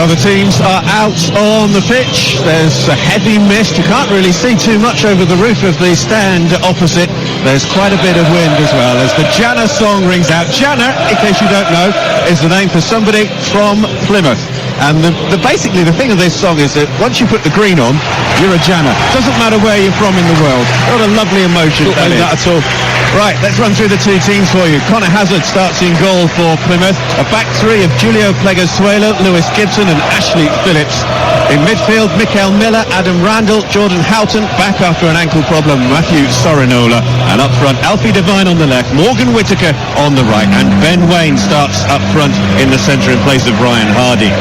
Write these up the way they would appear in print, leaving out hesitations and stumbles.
Well, the teams are out on the pitch. There's a heavy mist. You can't really see too much over the roof of the stand opposite. There's quite a bit of wind as well as the Janner song rings out. Janner, in case you don't know, is the name for somebody from Plymouth. And basically the thing of this song is that once you put the green on, you're a Janner. Doesn't matter where you're from in the world. What a lovely emotion that is. That at all. Right, let's run through the two teams for you. Connor Hazard starts in goal for Plymouth. A back three of Julio Pleguezuelo, Lewis Gibson and Ashley Phillips. In midfield, Mikael Miller, Adam Randall, Jordan Houghton, back after an ankle problem, Matthew Sorinola. And up front, Alfie Devine on the left, Morgan Whittaker on the right, and Ben Waine starts up front in the centre in place of Ryan Hardy.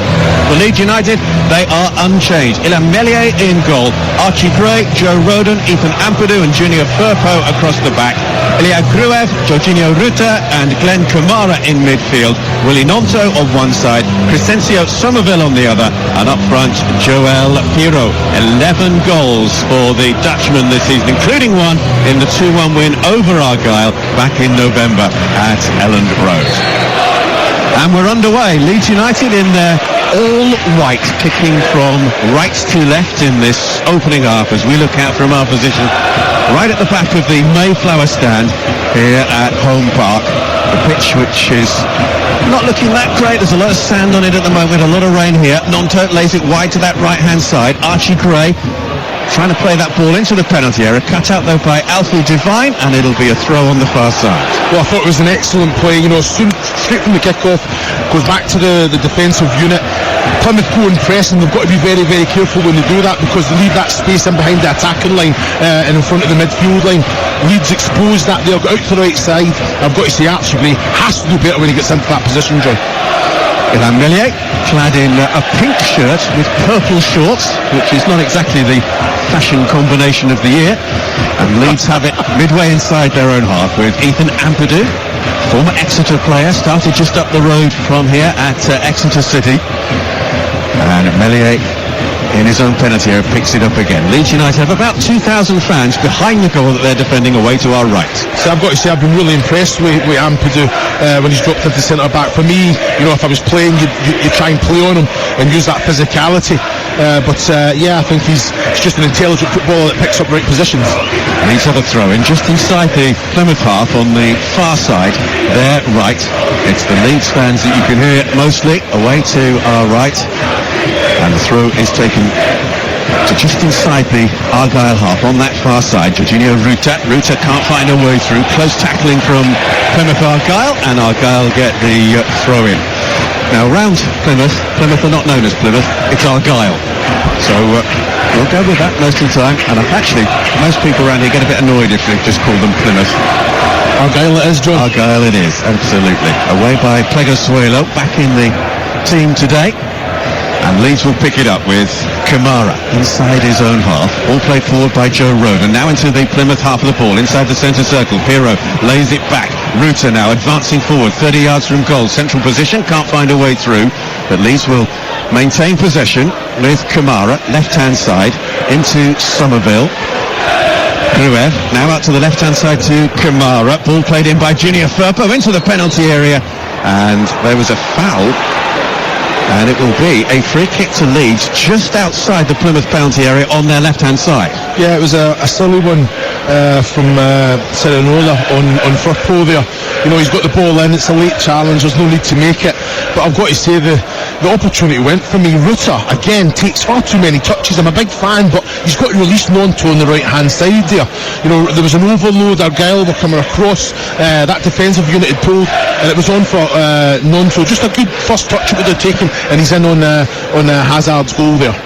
For Leeds United, they are unchanged. Ilan Meslier in goal, Archie Gray, Joe Roden, Ethan Ampadu and Junior Firpo across the back. Ilya Gruev, Jorginho Ruta and Glenn Kamara in midfield. Willie Nonto on one side, Crescencio Somerville on the other, and up front, Joel Piro. 11 goals for the Dutchman this season, including one in the 2-1 win over Argyle back in November at Elland Road. And we're underway. Leeds United in their all-white, kicking from right to left in this opening half as we look out from our position right at the back of the Mayflower stand here at Home Park. The pitch, which is not looking that great. There's a lot of sand on it at the moment, a lot of rain here. Nonto lays it wide to that right-hand side. Archie Gray trying to play that ball into the penalty area, cut out though by Alfie Devine, and it'll be a throw on the far side. Well, I thought it was an excellent play, soon, straight from the kick-off, goes back to the defensive unit. Plymouth go and press, and they've got to be very, very careful when they do that, because they leave that space in behind the attacking line and in front of the midfield line. Leeds exposed that there, got out to the right side. I've got to say, Archie Gray has to do better when he gets into that position, John. Ilan Meslier, clad in a pink shirt with purple shorts, which is not exactly the fashion combination of the year. And Leeds have it midway inside their own half with Ethan Ampadu, former Exeter player, started just up the road from here at Exeter City. And Meslier, in his own penalty area, picks it up again. Leeds United have about 2,000 fans behind the goal that they're defending away to our right. So I've got to say, I've been really impressed with Ampadu when he's dropped into centre-back. For me, if I was playing, you try and play on him and use that physicality. But I think he's just an intelligent footballer that picks up right positions. Leeds have a throw-in just inside the Plymouth half on the far side, there right. It's the Leeds fans that you can hear mostly away to our right. And the throw is taken to just inside the Argyle half on that far side. Jorginho Ruta can't find a way through. Close tackling from Plymouth Argyle, and Argyle get the throw in. Now round Plymouth are not known as Plymouth, it's Argyle. So we'll go with that most of the time. And actually, most people around here get a bit annoyed if they just call them Plymouth. Argyle it is, John. Argyle it is, absolutely. Away by Pleguezuelo, back in the team today. And Leeds will pick it up with Kamara inside his own half. All played forward by Joe Roden. Now into the Plymouth half of the ball, inside the centre circle. Piro lays it back. Ruta now advancing forward, 30 yards from goal. Central position, can't find a way through. But Leeds will maintain possession with Kamara, left-hand side, into Somerville. Gruev now out to the left-hand side to Kamara. Ball played in by Junior Firpo into the penalty area. And there was a foul. And it will be a free kick to Leeds just outside the Plymouth penalty area on their left-hand side. Yeah, it was a silly one from Sorinola on Firpo there. He's got the ball in, it's a late challenge, there's no need to make it. But I've got to say the opportunity went for me. Ruta, again, takes far too many touches. I'm a big fan, but he's got to release Nonto on the right-hand side there. There was an overload. Argyle were coming across. That defensive unit had pulled, and it was on for Nonto. Just a good first touch it would have taken, and he's in on Hazard's goal there.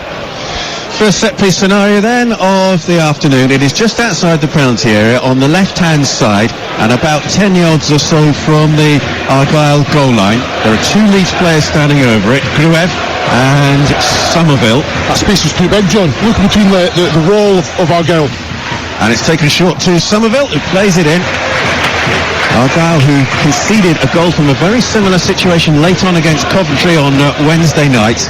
First set-piece scenario then of the afternoon. It is just outside the penalty area on the left-hand side and about 10 yards or so from the Argyle goal line. There are two Leeds players standing over it, Gruev and Somerville. That space was too big, John. Look between the wall of Argyle. And it's taken short to Somerville, who plays it in. Argyle, who conceded a goal from a very similar situation late on against Coventry on Wednesday night.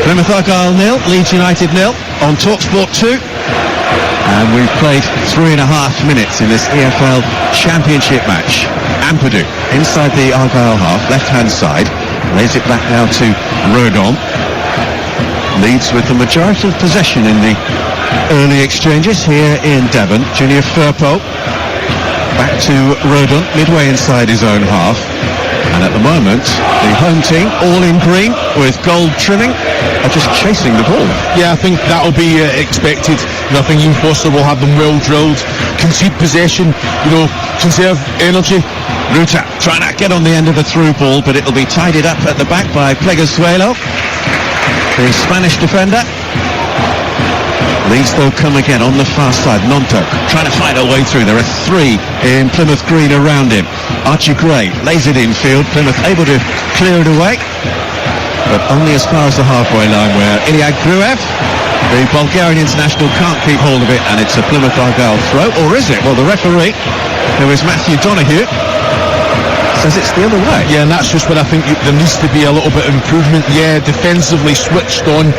Plymouth Argyle 0, Leeds United 0 on TalkSport 2. And we've played 3.5 minutes in this EFL Championship match. Ampadu inside the Argyle half, left-hand side. Lays it back now to Rodon. Leeds with the majority of possession in the early exchanges here in Devon. Junior Firpo back to Rodon, midway inside his own half. And at the moment, the home team, all in green with gold trimming, are just chasing the ball. Yeah, I think that'll be expected. I think Ian Foster will have them well drilled, concede possession, conserve energy. Ruta trying to get on the end of the through ball, but it'll be tidied up at the back by Pleguezuelo, the Spanish defender. Leeds though come again on the far side. Nonto trying to find a way through. There are three in Plymouth green around him. Archie Gray lays it infield. Plymouth able to clear it away, but only as far as the halfway line, where Iliad Gruev, the Bulgarian international, can't keep hold of it, and it's a Plymouth Argyle throw. Or is it? Well, the referee, who is Matthew Donoghue, says it's the other way. Yeah, and that's just where I think there needs to be a little bit of improvement. Yeah, defensively switched on,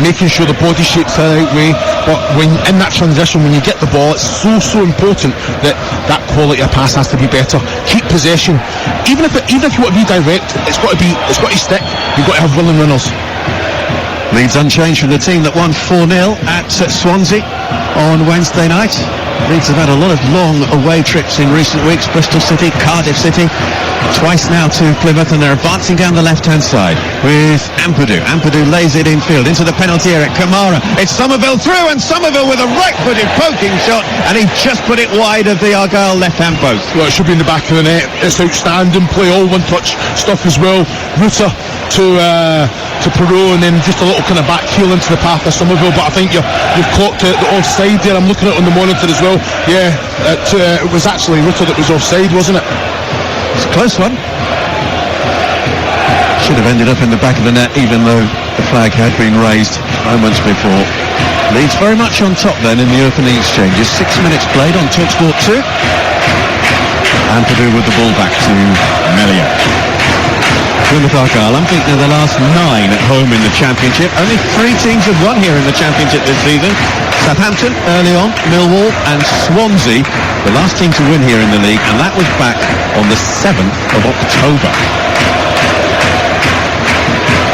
making sure the body shape's the right way. But when in that transition, when you get the ball, it's so important that quality of pass has to be better. Keep possession. Even if you want to be direct, it's got to stick. You've got to have willing runners. Leeds unchanged from the team that won 4-0 at Swansea on Wednesday night. Leeds have had a lot of long away trips in recent weeks. Bristol City, Cardiff City, twice now to Plymouth, and they're advancing down the left-hand side with Ampadu. Ampadu lays it infield into the penalty area. Kamara, it's Somerville through, and Somerville with a right-footed poking shot, and he just put it wide of the Argyle left-hand post. Well, it should be in the back of the net. It's outstanding play, all one-touch stuff as well. Ruta to Perot, and then just a little kind of back heel into the path of Somerville. But I think you've clocked the offside there. I'm looking at it on the monitor as well. Yeah, it was actually Ruta that was offside, wasn't it? It's a close one. Should have ended up in the back of the net, even though the flag had been raised moments before. Leeds very much on top then in the opening exchanges. 6 minutes played on TalkSport 2. Ampadu with the ball back to Melia. Plymouth Argyle, unbeaten in the last 9 at home in the Championship. Only 3 teams have won here in the Championship this season. Southampton early on, Millwall and Swansea, the last team to win here in the league, and that was back on the 7th of October.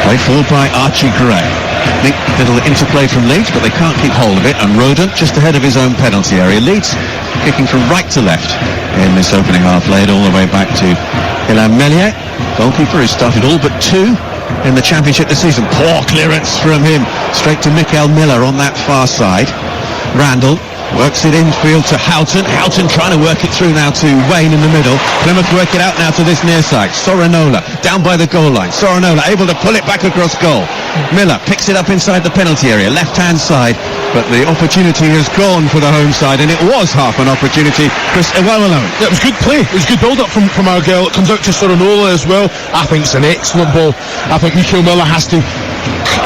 Played forward by Archie Gray. Neat little interplay from Leeds, but they can't keep hold of it, and Rodon just ahead of his own penalty area. Leeds kicking from right to left in this opening half, laid all the way back to Ilan Melia, goalkeeper who started all but 2 in the Championship this season. Poor clearance from him, straight to Mikael Miller on that far side. Randall works it infield to Houghton. Houghton trying to work it through now to Wayne in the middle. Plymouth work it out now to this near side. Sorinola down by the goal line. Sorinola able to pull it back across goal. Miller picks it up inside the penalty area, left-hand side, but the opportunity has gone for the home side, and it was half an opportunity. Chris Iwawalo. Yeah, it was good play. It was good build-up from Argyle. It comes out to Sorinola as well. I think it's an excellent ball. I think Mikael Miller has to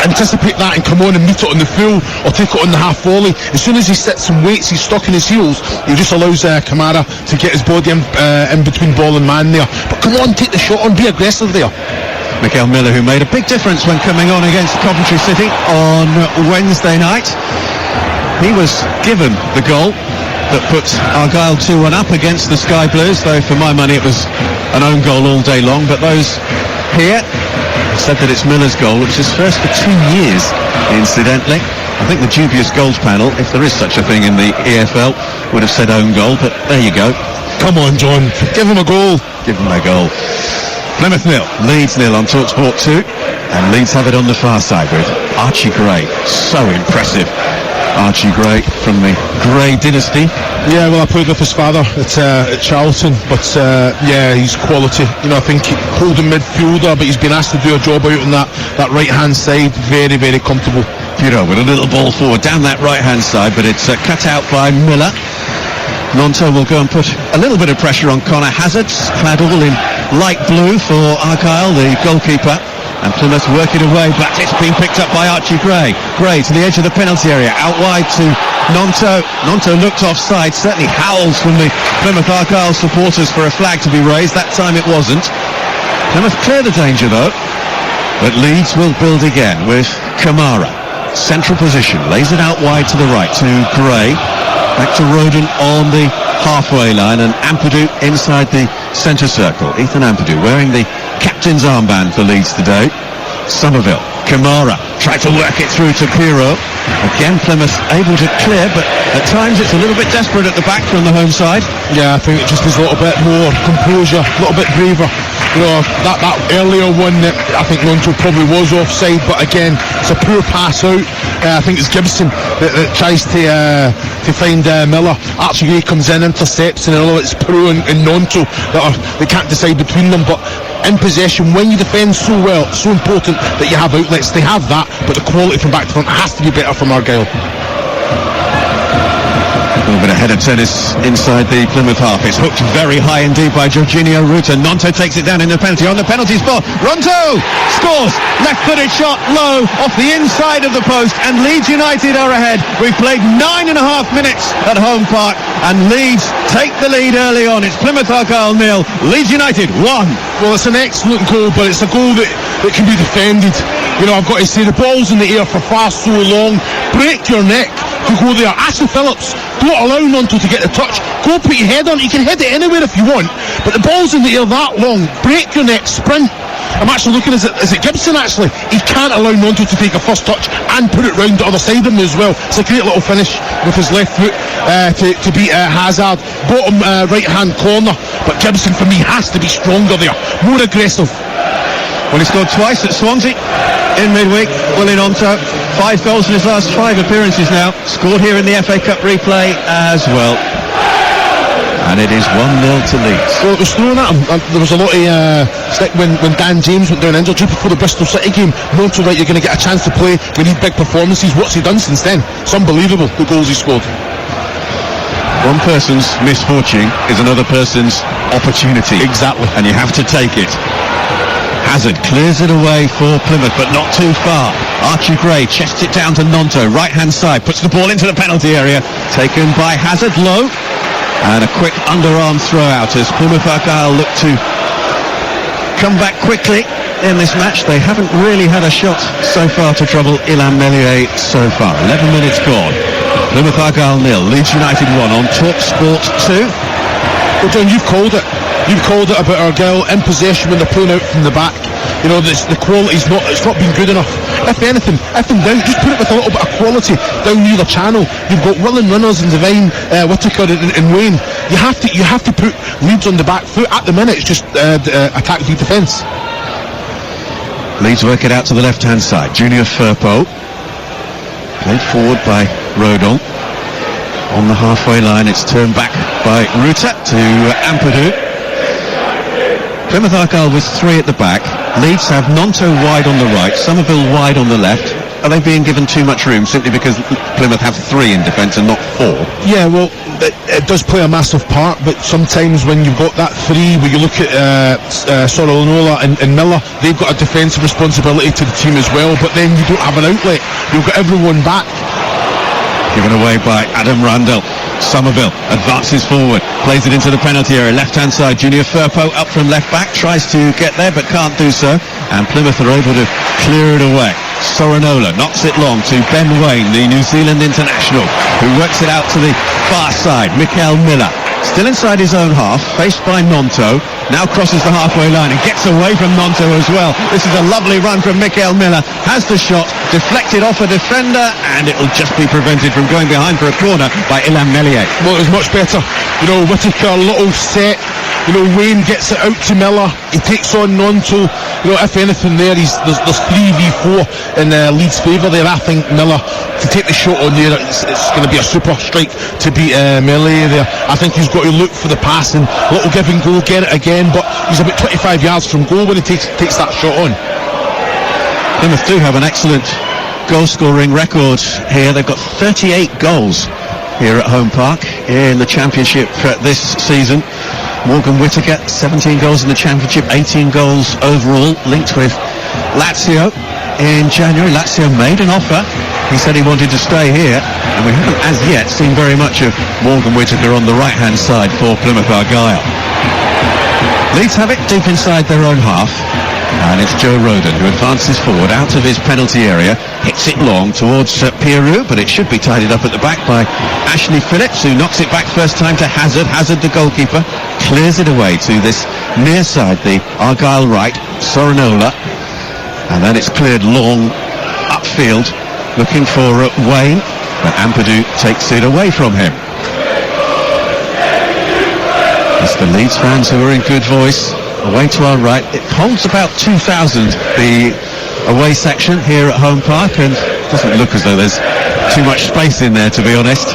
anticipate that and come on and meet it on the full or take it on the half volley. As soon as he sets some weights, he's stuck in his heels. He just allows Kamara to get his body in between ball and man there. But come on, take the shot on, be aggressive there. Mikael Miller, who made a big difference when coming on against Coventry City on Wednesday night. He was given the goal that puts Argyle 2-1 up against the Sky Blues, though for my money it was an own goal all day long. But those here said that it's Miller's goal, which is first for 2 years, incidentally. I think the dubious goals panel, if there is such a thing in the EFL, would have said own goal, but there you go. Come on, John, give him a goal. Give him a goal. Plymouth 0, Leeds 0 on TalkSport 2, and Leeds have it on the far side with Archie Gray. So impressive. Archie Gray from the Gray dynasty. Yeah, well, I played with his father at Charlton, but yeah, he's quality. I think holding midfielder, but he's been asked to do a job out on that right-hand side. Very, very comfortable. With a little ball forward down that right-hand side, but it's cut out by Miller. Nonto will go and put a little bit of pressure on Connor Hazard, clad all in light blue for Argyle, the goalkeeper. And Plymouth work it away, but it's been picked up by Archie Gray. Gray to the edge of the penalty area, out wide to Nonto. Nonto looked offside, certainly howls from the Plymouth Argyle supporters for a flag to be raised. That time it wasn't. Plymouth clear the danger though, but Leeds will build again with Kamara. Central position, lays it out wide to the right to Gray. Back to Rodon on the halfway line, and Ampadu inside the centre circle. Ethan Ampadu wearing the captain's armband for Leeds today. Somerville, Kamara tried to work it through to Pirro. Again, Plymouth able to clear, but at times it's a little bit desperate at the back from the home side. Yeah, I think it just is a little bit more composure, a little bit braver. You know, that earlier one that I think Lonto probably was offside, but again, it's a poor pass out. I think it's Gibson that tries to find Miller. Archie comes in, intercepts, and although it's Pirro and Lonto they can't decide between them, but in possession, when you defend so well, it's so important that you have outlets. They have that, but the quality from back to front has to be better from Argyle. A little bit of header tennis inside the Plymouth half. It's hooked very high indeed by Jorginho Ruta. Nonto takes it down in the penalty. On the penalty spot, Ronto scores. Left-footed shot low off the inside of the post, and Leeds United are ahead. We've played 9.5 minutes at home park, and Leeds take the lead early on. It's Plymouth Argyle 0, Leeds United 1. Well, it's an excellent goal, but it's a goal that can be defended. You know, I've got to say, the ball's in the air for far so long. Break your neck to go there. Ashley Phillips, don't allow Nonto to get the touch. Go put your head on. You can head it anywhere if you want, but the ball's in the air that long. Break your neck, sprint. I'm actually looking, is it Gibson actually? He can't allow Nonto to take a first touch and put it round the other side of him as well. It's a great little finish with his left foot to beat Hazard. Bottom right hand corner, but Gibson for me has to be stronger there, more aggressive. Well, he scored twice at Swansea in midweek. Willie Nonto, 5 goals in his last 5 appearances now. Scored here in the FA Cup replay as well. And it is 1-0 to Leeds. Well, it was thrown at him. There was a lot of stick when Dan James went down injured just before the Bristol City game. Nonto, right, you're going to get a chance to play. We need big performances. What's he done since then? It's unbelievable, the goals he scored. One person's misfortune is another person's opportunity. Exactly. And you have to take it. Hazard clears it away for Plymouth, but not too far. Archie Gray chests it down to Nonto, right-hand side, puts the ball into the penalty area, taken by Hazard low, and a quick underarm throw out as Plymouth Argyle look to come back quickly in this match. They haven't really had a shot so far to trouble Ilham Meslier so far. 11 minutes gone. Plymouth Argyle 0, Leeds United 1 on Talk Sport 2. Well, John, you've called it. You've called it about Argyle in possession when they're playing out from the back. You know, the quality's not been good enough. If anything, if in doubt, just put it with a little bit of quality down near the channel. You've got willing runners and Divine, Whittaker and Wayne. You have to put Leeds on the back foot. At the minute, it's just attack beat defence. Leeds work it out to the left-hand side. Junior Firpo played forward by Rodon. On the halfway line, it's turned back by Ruta to Ampadu. Plymouth Argyle with 3 at the back. Leeds have Nonto wide on the right, Somerville wide on the left. Are they being given too much room simply because Plymouth have 3 in defence and not 4? Yeah, well, it does play a massive part, but sometimes when you've got that 3, where you look at Sorolonola and Miller, they've got a defensive responsibility to the team as well, but then you don't have an outlet. You've got everyone back. Given away by Adam Randall. Somerville advances forward, plays it into the penalty area, left-hand side. Junior Firpo up from left-back, tries to get there but can't do so, and Plymouth are able to clear it away. Soranola knocks it long to Ben Waine, the New Zealand international, who works it out to the far side. Mikael Miller, still inside his own half, faced by Nonto, now crosses the halfway line and gets away from Nonto as well. This is a lovely run from Mikael Miller, has the shot, deflected off a defender, and it'll just be prevented from going behind for a corner by Ilham Meslier. Well, it was much better. You know, Whittaker, little set. You know, Wayne gets it out to Miller. He takes on Nonto. You know, if anything there's 3v4 in Leeds' favour there. I think Miller, to take the shot on there, it's going to be a super strike to beat Meslier there. I think he's got to look for the passing. Little give and go, get it again, but he's about 25 yards from goal when he takes that shot on. Plymouth do have an excellent goal-scoring record here. They've got 38 goals here at home park in the Championship this season. Morgan Whittaker, 17 goals in the Championship, 18 goals overall, linked with Lazio in January. Lazio made an offer. He said he wanted to stay here, and we haven't as yet seen very much of Morgan Whittaker on the right-hand side for Plymouth Argyle. Leeds have it deep inside their own half, and it's Joe Rodon who advances forward out of his penalty area, hits it long towards Pirou, but it should be tidied up at the back by Ashley Phillips, who knocks it back first time to Hazard. Hazard, the goalkeeper, clears it away to this near side, the Argyle right. Sorinola, and then it's cleared long upfield, looking for Wayne, but Ampadu takes it away from him. It's the Leeds fans who are in good voice. Away to our right, it holds about 2,000, the away section here at Home Park, and it doesn't look as though there's too much space in there, to be honest.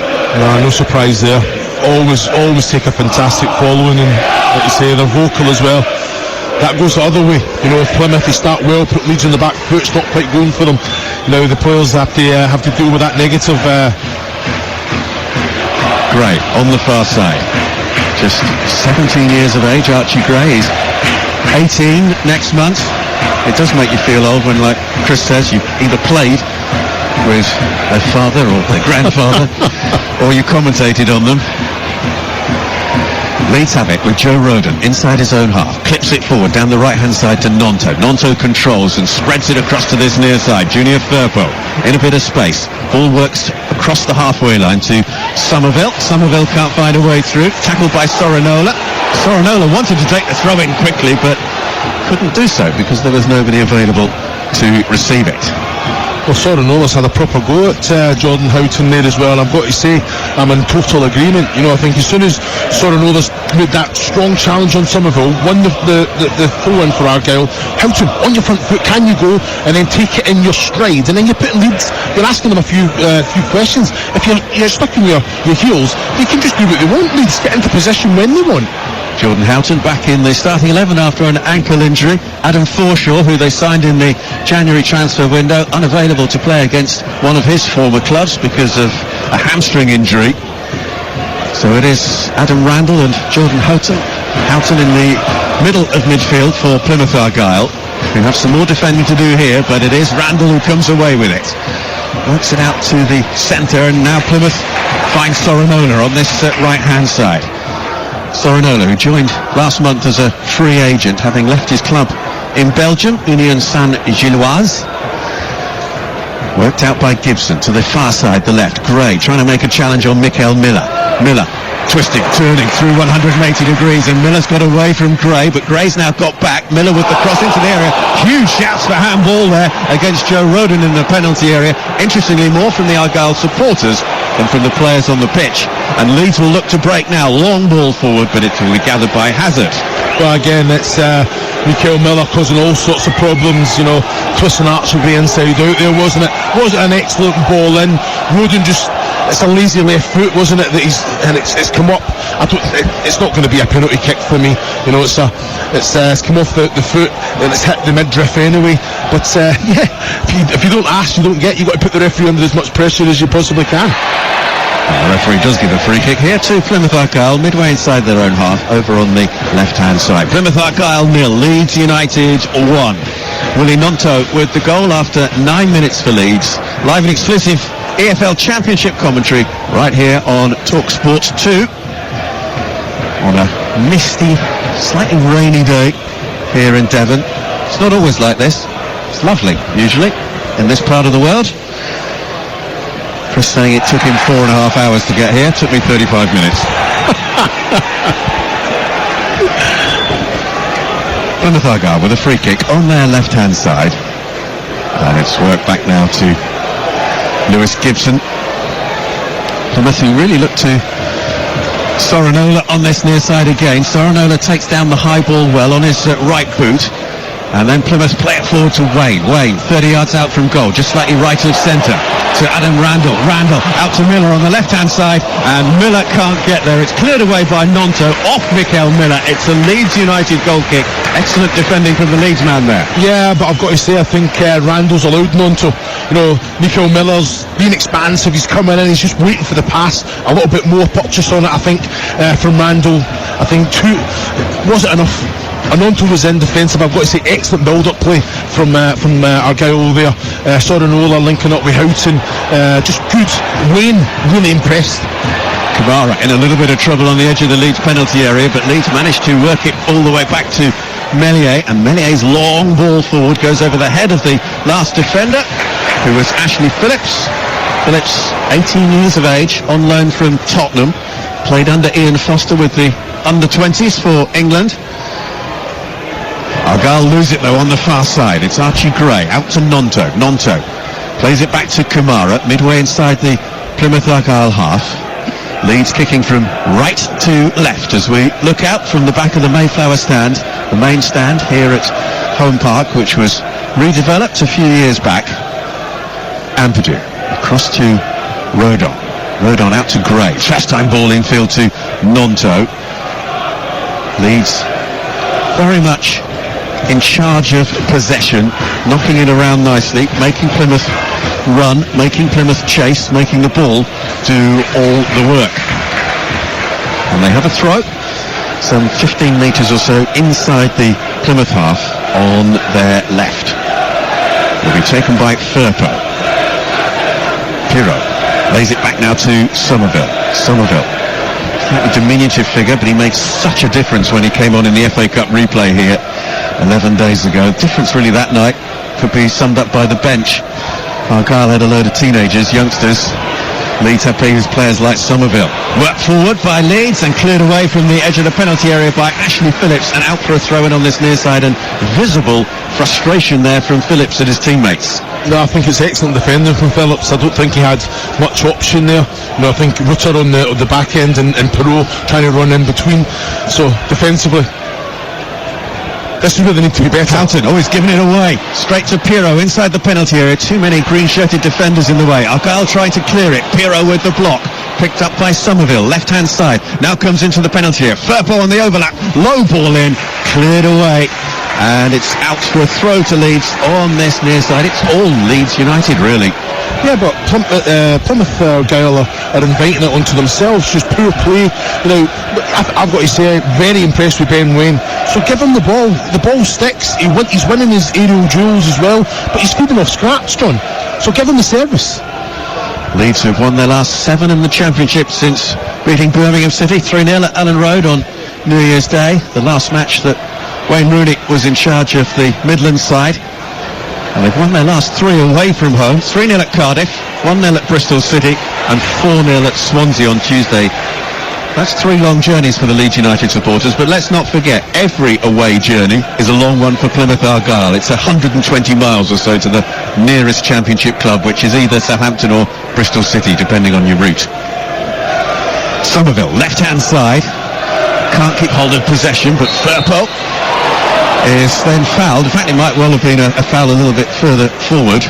No surprise there. Always take a fantastic following, and like you say, they're vocal as well. That goes the other way. If Plymouth, they start well, put Leeds on the back foot, it's not quite going for them. The players have to deal with that negative. Gray on the far side, just 17 years of age. Archie Gray is 18 next month. It does make you feel old when, like Chris says, you either played with their father or their grandfather or you commentated on them. Leeds have it with Joe Rodon inside his own half, clips it forward down the right hand side to Nonto. Nonto controls and spreads it across to this near side. Junior Firpo in a bit of space, ball works across the halfway line to Somerville. Somerville can't find a way through, tackled by Sorinola. Sorinola wanted to take the throw in quickly but couldn't do so because there was nobody available to receive it. Well, Sorinola's had a proper go at Jordan Houghton there as well. I've got to say, I'm in total agreement. I think as soon as Sorinola's made that strong challenge on Somerville, won the throw-in for Argyle, Houghton, on your front foot, can you go and then take it in your stride? And then you're putting Leeds, you're asking them a few questions. If you're stuck in your heels, they can just do what they want. Leeds get into position when they want. Jordan Houghton back in the starting 11 after an ankle injury. Adam Forshaw, who they signed in the January transfer window, unavailable to play against one of his former clubs because of a hamstring injury. So it is Adam Randall and Jordan Houghton. Houghton in the middle of midfield for Plymouth Argyle. We have some more defending to do here, but it is Randall who comes away with it. Works it out to the centre, and now Plymouth finds Sorinola on this right-hand side. Sorinola, who joined last month as a free agent, having left his club in Belgium, Union Saint-Gilloise. Worked out by Gibson to the far side, the left. Gray trying to make a challenge on Mikael Miller. Miller twisting, turning through 180 degrees, and Miller's got away from Gray, but Gray's now got back. Miller with the cross into the area. Huge shouts for handball there against Joe Rodon in the penalty area. Interestingly, more from the Argyle supporters than from the players on the pitch. And Leeds will look to break now. Long ball forward, but it will be gathered by Hazard. Well, again, it's Mikael Miller causing all sorts of problems, twisting Archie inside out there, wasn't it? Was it an excellent ball in? Rodon just, it's a lazy left foot, wasn't it? It's come up. It's not going to be a penalty kick for me. It's come off the foot and it's hit the midriff anyway. But if you don't ask, you don't get. You've got to put the referee under as much pressure as you possibly can. The referee does give a free kick here to Plymouth Argyle, midway inside their own half, over on the left-hand side. Plymouth Argyle 0, Leeds United 1. Willie Nonto with the goal after 9 minutes for Leeds. Live and exclusive EFL Championship commentary right here on TalkSport 2 on a misty, slightly rainy day here in Devon. It's not always like this. It's lovely, usually, in this part of the world. Chris saying it took him 4.5 hours to get here. Took me 35 minutes. Plymouth Argyle with a free kick on their left-hand side. And it's worked back now to Lewis Gibson. Plymouth who really look to Sorinola on this near side again. Sorinola takes down the high ball well on his right boot. And then Plymouth play it forward to Wayne. Wayne, 30 yards out from goal, just slightly right of centre. To Adam Randall. Randall out to Miller on the left-hand side, and Miller can't get there. It's cleared away by Nonto, off Mikael Miller. It's a Leeds United goal kick. Excellent defending from the Leeds man there. Yeah, but I've got to say, I think Randall's allowed Nonto. Mikael Miller's being expansive. He's coming in, he's just waiting for the pass. A little bit more purchase on it, I think, from Randall. I think was it enough? Nonto was in defensive. I've got to say, excellent build-up play from Argyle there. Sorinola linking up with Houghton. Just good. Wayne really impressed. Kamara in a little bit of trouble on the edge of the Leeds penalty area, but Leeds managed to work it all the way back to Meslier, and Mellier's long ball forward goes over the head of the last defender, who was Ashley Phillips. Phillips, 18 years of age, on loan from Tottenham, played under Ian Foster with the under-20s for England. Argyle lose it though on the far side. It's Archie Gray out to Nonto. Nonto plays it back to Kamara, midway inside the Plymouth Argyle half. Leeds kicking from right to left as we look out from the back of the Mayflower stand, the main stand here at Home Park, which was redeveloped a few years back. Ampadu across to Rodon. Rodon out to Gray. First time ball infield to Nonto. Leeds very much in charge of possession, knocking it around nicely, making Plymouth run, making Plymouth chase, making the ball do all the work. And they have a throw, some 15 metres or so inside the Plymouth half on their left. Will be taken by Firpo. Pirro lays it back now to Somerville. Somerville, slightly diminutive figure, but he made such a difference when he came on in the FA Cup replay here 11 days ago. Difference really that night could be summed up by the bench. Argyle had a load of teenagers, youngsters. Leeds had players like Somerville. Worked forward by Leeds and cleared away from the edge of the penalty area by Ashley Phillips, and out for a throw-in on this near side, and visible frustration there from Phillips at his teammates. No, I think it's excellent defending from Phillips. I don't think he had much option there. No, I think Rutter on the back end and Perot trying to run in between. So defensively, this is where they need to be better. Houghton, he's giving it away. Straight to Pirro inside the penalty area. Too many green-shirted defenders in the way. Argyle trying to clear it. Pirro with the block. Picked up by Somerville, left-hand side. Now comes into the penalty area. Firpo on the overlap. Low ball in. Cleared away. And it's out for a throw to Leeds on this near side. It's all Leeds United, really. Yeah, but Plymouth Argyle are inviting it onto themselves. Just poor play. You know, I've got to say, very impressed with Ben Waine. So give him the ball. The ball sticks. He's winning his aerial duels as well, but he's feeding off scraps, John. So give him the service. Leeds have won their last 7 in the Championship since beating Birmingham City 3-0 at Ellen Road on New Year's Day. The last match that Wayne Rooney was in charge of the Midlands side. And they've won their last 3 away from home. 3-0 at Cardiff, 1-0 at Bristol City, and 4-0 at Swansea on Tuesday. That's 3 long journeys for the Leeds United supporters, but let's not forget, every away journey is a long one for Plymouth Argyle. It's 120 miles or so to the nearest Championship club, which is either Southampton or Bristol City, depending on your route. Somerville, left-hand side. Can't keep hold of possession, but Firpo is then fouled. In fact, it might well have been a foul a little bit further forward.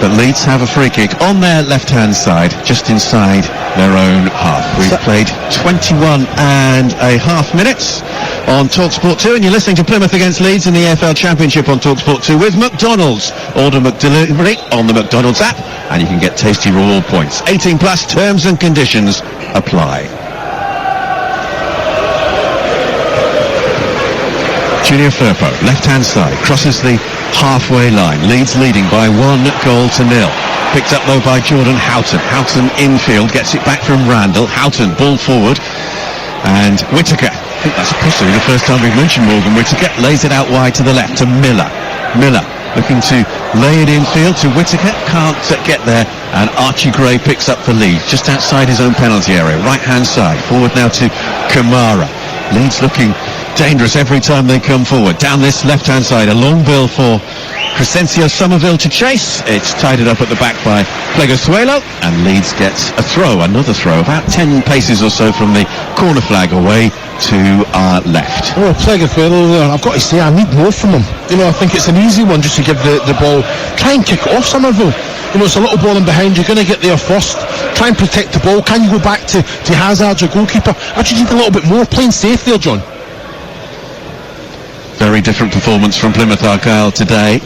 But Leeds have a free kick on their left-hand side, just inside their own half. We've played 21 and a half minutes on TalkSport 2, and you're listening to Plymouth against Leeds in the AFL Championship on TalkSport 2 with McDonald's. Order McDelivery on the McDonald's app, and you can get tasty reward points. 18 plus, terms and conditions apply. Junior Firpo, left-hand side, crosses the halfway line. Leeds leading by 1-0. Picked up though by Jordan Houghton. Houghton infield, gets it back from Randall. Houghton, ball forward. And Whittaker, I think that's possibly the first time we've mentioned Morgan Whittaker, lays it out wide to the left to Miller. Miller looking to lay it infield to Whittaker, can't get there. And Archie Gray picks up for Leeds, just outside his own penalty area. Right-hand side, forward now to Kamara. Leeds looking dangerous every time they come forward. Down this left-hand side, a long bill for Crescencio Somerville to chase. It's tied up at the back by Pleguezuelo, and Leeds gets a throw, another throw, about 10 paces or so from the corner flag away to our left. Oh, Pleguezuelo, I've got to say, I need more from him. You know, I think it's an easy one just to give the ball. Try and kick it off, Somerville. You know, it's a little ball in behind, you're going to get there first. Try and protect the ball. Can you go back to Hazard, your goalkeeper? I just need a little bit more. Playing safe there, John. Very different performance from Plymouth Argyle today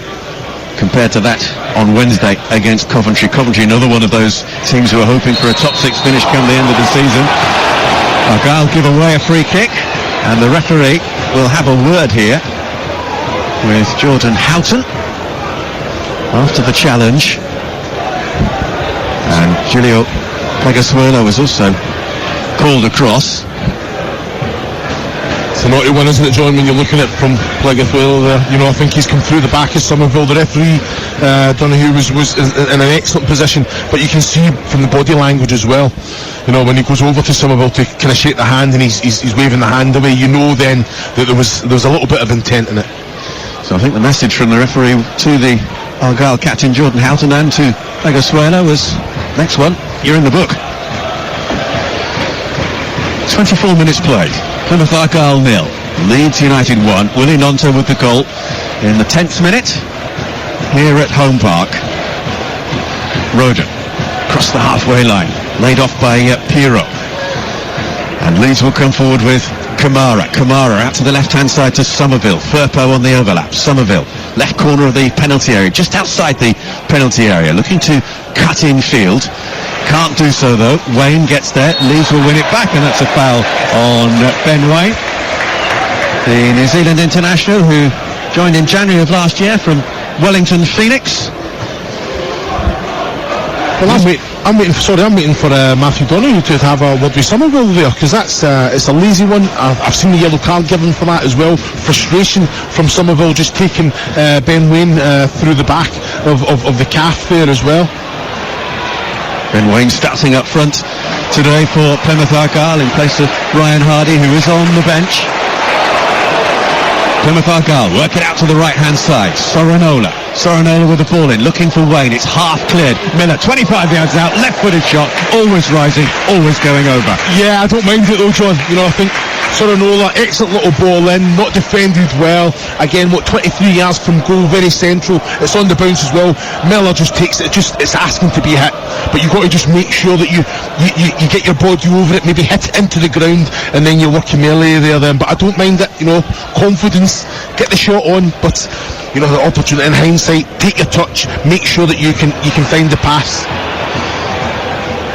compared to that on Wednesday against Coventry. Coventry, another one of those teams who are hoping for a top 6 finish come the end of the season. Argyle give away a free kick, and the referee will have a word here with Jordan Houghton after the challenge. And Julio Pleguezuelo was also called across. It's a naughty one, isn't it, John, when you're looking at it from Plymouth there? You know, I think he's come through the back of Somerville. The referee, Donoghue, was in an excellent position, but you can see from the body language as well. You know, when he goes over to Somerville to kind of shake the hand and he's waving the hand away, you know then that there was a little bit of intent in it. So I think the message from the referee to the Argyle captain Jordan Houghton and to Venezuela was, next one, you're in the book. 24 minutes played. Plymouth Argyle 0. Leeds United 1. Willie Nonto with the goal in the 10th minute here at Home Park. Roden across the halfway line, laid off by Pirot. And Leeds will come forward with Kamara out to the left-hand side to Somerville. Firpo on the overlap. Somerville, left corner of the penalty area, just outside the penalty area, looking to cut in field. Can't do so though. Wayne gets there. Leeds will win it back, and that's a foul on Ben Wayne, the New Zealand international who joined in January of last year from Wellington Phoenix. Well, I'm waiting for Matthew Donoghue to have a word with Somerville there, because it's a lazy one. I've seen the yellow card given for that as well. Frustration from Somerville just taking Ben Wayne through the back of the calf there as well. Ben Wayne starting up front today for Plymouth Argyle in place of Ryan Hardy, who is on the bench. Plymouth Argyle work it out to the right hand side. Sorinola with the ball in, looking for Wayne. It's half cleared. Miller 25 yards out, left footed shot, always rising, always going over. Yeah, I don't mind it though, John. You know, I think Sorinola, excellent little ball in, not defended well. Again, 23 yards from goal, very central. It's on the bounce as well. Miller just takes it, it's asking to be hit. But you've got to just make sure that you get your body over it, maybe hit it into the ground, and then you're working melee there then. But I don't mind it, you know, confidence, get the shot on, but you know, the opportunity in hindsight, take your touch, make sure that you can find the pass.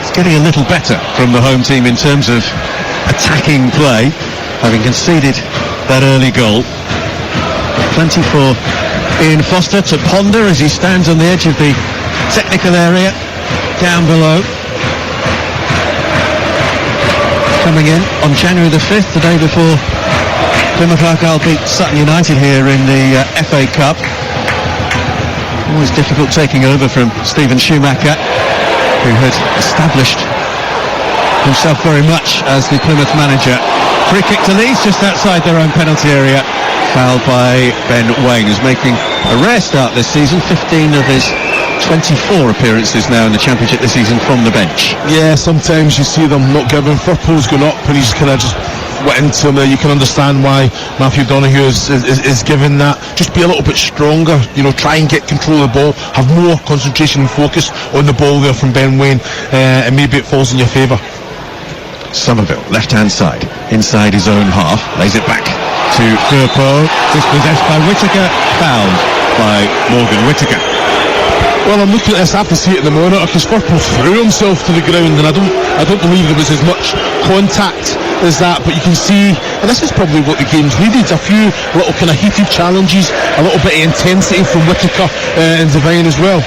It's getting a little better from the home team in terms of attacking play, having conceded that early goal. Plenty for Ian Foster to ponder as he stands on the edge of the technical area down below. Coming in on January the 5th, the day before Plymouth Argyle beat Sutton United here in the FA Cup. Always difficult taking over from Stephen Schumacher, who had established himself very much as the Plymouth manager. Free kick to Leeds just outside their own penalty area. Fouled by Ben Wayne, who's making a rare start this season. 15 of his 24 appearances now in the Championship this season from the bench. Yeah, sometimes you see them not giving. Firpo's going up and he's kind of just went into him there. You can understand why Matthew Donoghue is given that. Just be a little bit stronger, you know, try and get control of the ball, have more concentration and focus on the ball there from Ben Wayne, and maybe it falls in your favour. Somerville, left-hand side, inside his own half, lays it back to Firpo, dispossessed by Whittaker, fouled by Morgan Whittaker. Well, I'm looking at this, I have to see it in the monitor, because Firpo threw himself to the ground, and I don't believe there was as much contact as that, but you can see, and this is probably what the game's needed, a few little kind of heated challenges, a little bit of intensity from Whittaker and Devine as well.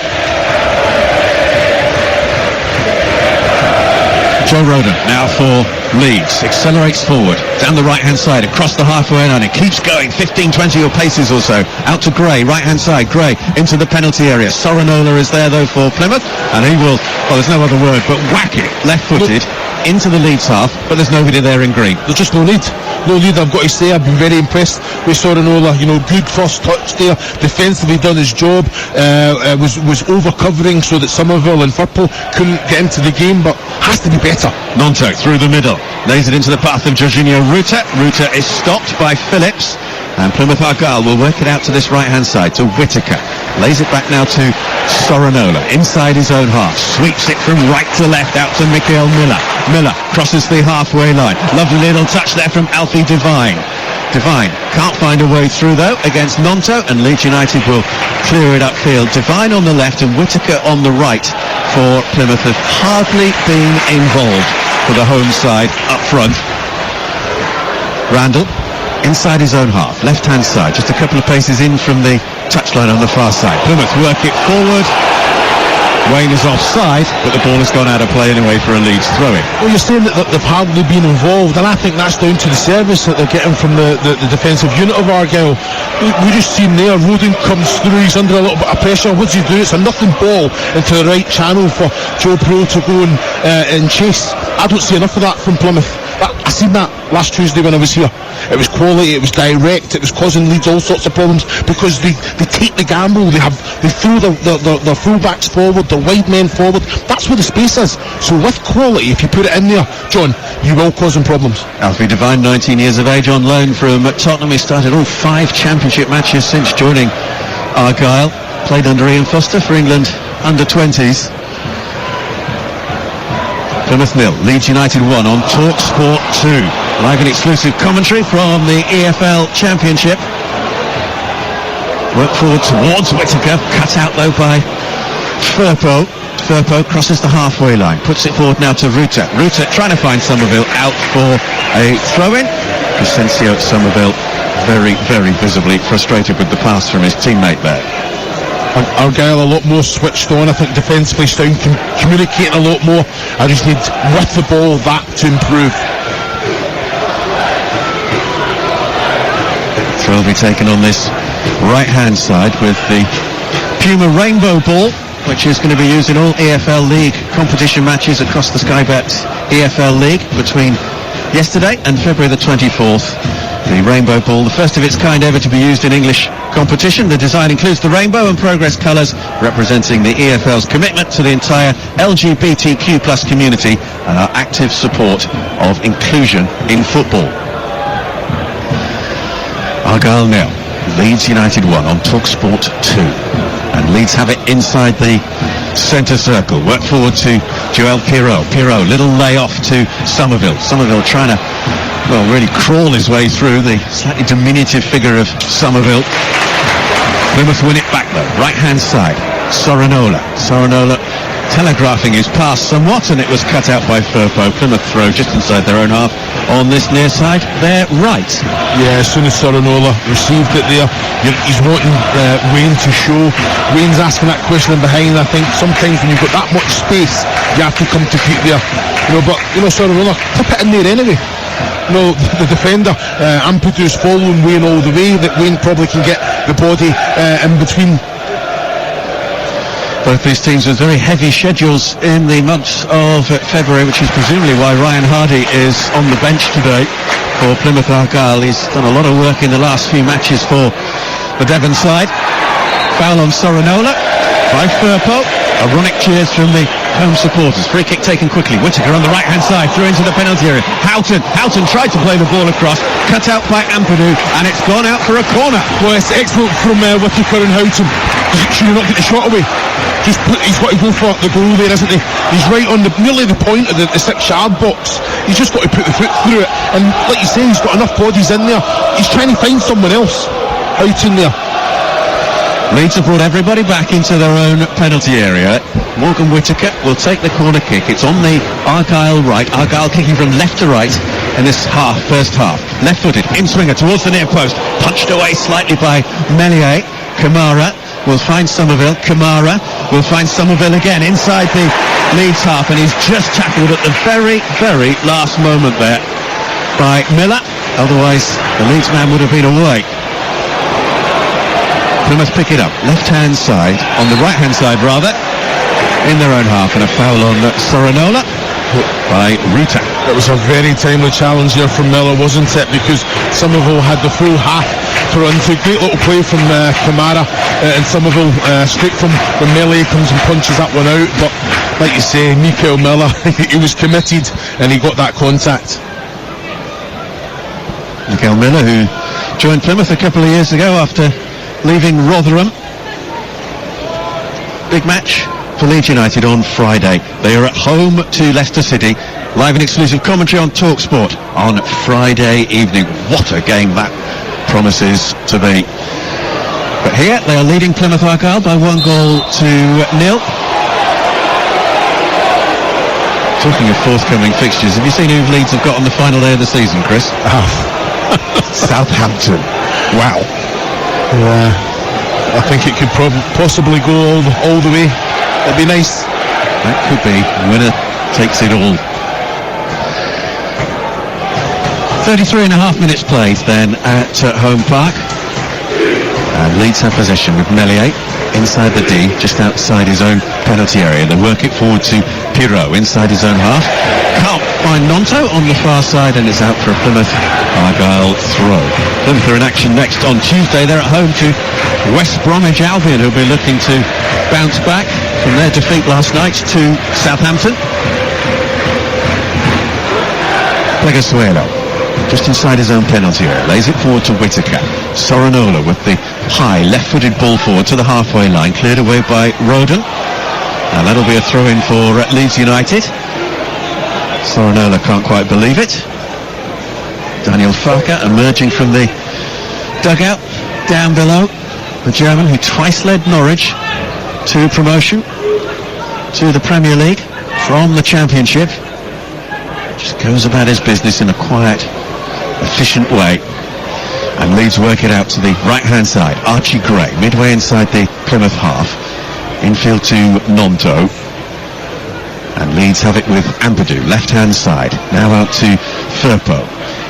Joe Roden now for Leeds, accelerates forward, down the right-hand side, across the halfway line, it keeps going, 15-20 paces or so, out to Gray, right-hand side, Gray into the penalty area. Sorinola is there though for Plymouth, and he will, well, there's no other word, but whack it, left-footed, into the Leeds half, but there's nobody there in green. There's just no need, I've got to say. I've been very impressed with Sorinola, you know, good first touch there, defensively done his job, was over-covering so that Somerville and Firpo couldn't get into the game, but has to be better. Nonto through the middle, lays it into the path of Jorginho Ruta. Ruta is stopped by Phillips, and Plymouth Argyle will work it out to this right-hand side to Whittaker. Lays it back now to Sorinola, inside his own half, sweeps it from right to left out to Mikael Miller. Miller crosses the halfway line. Lovely little touch there from Alfie Devine. Devine can't find a way through though against Nonto, and Leeds United will clear it upfield. Devine on the left and Whittaker on the right for Plymouth have hardly been involved for the home side up front. Randall inside his own half, left hand side, just a couple of paces in from the touchline on the far side. Plymouth work it forward, Wayne is offside, but the ball has gone out of play anyway for a Leeds throw-in. Well, you're saying that they've hardly been involved, and I think that's down to the service that they're getting from the defensive unit of Argyle. We just seen there, Rodin comes through, he's under a little bit of pressure. What does he do? It's a nothing ball into the right channel for Joe Pro to go and chase. I don't see enough of that from Plymouth. I seen that last Tuesday when I was here. It was quality, it was direct, it was causing Leeds all sorts of problems because they take the gamble, they throw their full-backs forward, their wide men forward. That's where the space is. So with quality, if you put it in there, John, you will cause them problems. Alfie Devine, 19 years of age, on loan from Tottenham. He started all 5 championship matches since joining Argyle. Played under Ian Foster for England under-20s. Plymouth 0, Leeds United 1 on TalkSport 2. Live and exclusive commentary from the EFL Championship. Work forward towards Whittaker, cut out though by Firpo. Firpo crosses the halfway line, puts it forward now to Ruta. Ruta trying to find Somerville, out for a throw-in. Crescencio Somerville very, very visibly frustrated with the pass from his teammate there. Argyle a lot more switched on. I think defensively sound, communicating a lot more. I just need with the ball that to improve. Throw will be taken on this right hand side with the Puma Rainbow Ball, which is going to be used in all EFL League competition matches across the Sky Bet EFL League between yesterday and February the 24th. The Rainbow Ball, the first of its kind ever to be used in English competition. The design includes the rainbow and progress colours, representing the EFL's commitment to the entire LGBTQ+ community and our active support of inclusion in football. Argyle 0, Leeds United 1 on TalkSport 2. And Leeds have it inside the centre circle. Work forward to Joel Pirot. Pirot, little lay-off to Somerville. Somerville trying to, well, really crawl his way through the slightly diminutive figure of Somerville. Plymouth win it back though. Right-hand side. Sorinola. Sorinola telegraphing his pass somewhat, and it was cut out by Firpo. Plymouth throw just inside their own half on this near side. They're right. Yeah, as soon as Sorinola received it there, he's wanting Wayne to show. Wayne's asking that question in behind. I think sometimes when you've got that much space, you have to come to feet there. But Sorinola, tip it in there anyway. The defender, Ampadu, is following Wayne all the way, that Wayne probably can get the body in between. Both these teams with very heavy schedules in the month of February, which is presumably why Ryan Hardy is on the bench today for Plymouth Argyle. He's done a lot of work in the last few matches for the Devon side. Foul on Sorinola by Firpo. Ironic cheers from the home supporters. Free kick taken quickly. Whittaker on the right-hand side, through into the penalty area. Houghton tried to play the ball across, cut out by Ampadu, and it's gone out for a corner. Well, it's excellent from Whittaker and Houghton. Should he not get the shot away? He's got to go for the goal there, isn't he? He's right on nearly the point of the 6-yard box. He's just got to put the foot through it. And like you say, he's got enough bodies in there. He's trying to find someone else. Houghton there. Leeds have brought everybody back into their own penalty area. Morgan Whittaker will take the corner kick. It's on the Argyle right. Argyle kicking from left to right in this first half. Left-footed, in-swinger towards the near post. Punched away slightly by Melier. Kamara will find Somerville. Kamara will find Somerville again inside the Leeds half, and he's just tackled at the very, very last moment there by Miller. Otherwise, the Leeds man would have been away. Plymouth pick it up, left-hand side, on the right-hand side rather, in their own half, and a foul on Sorinola by Ruta. It was a very timely challenge there from Miller, wasn't it? Because Somerville had the full half to run to. Great little play from Kamara, and Somerville straight from when Melee comes and punches that one out. But like you say, Mikael Miller, he was committed and he got that contact. Mikael Miller, who joined Plymouth a couple of years ago after leaving Rotherham. Big match for Leeds United on Friday. They are at home to Leicester City. Live and exclusive commentary on TalkSport on Friday evening. What a game that promises to be. But here they are leading Plymouth Argyle by 1-0. Talking of forthcoming fixtures, have you seen who Leeds have got on the final day of the season, Chris? Southampton. Wow. I think it could possibly go all the way. It'd be nice. That could be. Winner takes it all. 33 and a half minutes played then at home park. And Leeds have possession with Meslier inside the D, just outside his own penalty area. They work it forward to Pirot inside his own half. Can't find Nonto on the far side, and it's out for a Plymouth Argyle throw. Plymouth are in action next on Tuesday. They're at home to West Bromwich Albion, who'll be looking to bounce back from their defeat last night to Southampton. Pleguezuelo, just inside his own penalty area, lays it forward to Whittaker. Sorinola with the high left-footed ball forward to the halfway line, cleared away by Roden, and that'll be a throw-in for Leeds United. Sorinola can't quite believe it. Daniel Farke emerging from the dugout down below, the German who twice led Norwich to promotion to the Premier League from the Championship. Just goes about his business in a quiet, efficient way. And Leeds work it out to the right-hand side. Archie Gray, midway inside the Plymouth half. Infield to Nonto. And Leeds have it with Ampadu, left-hand side. Now out to Firpo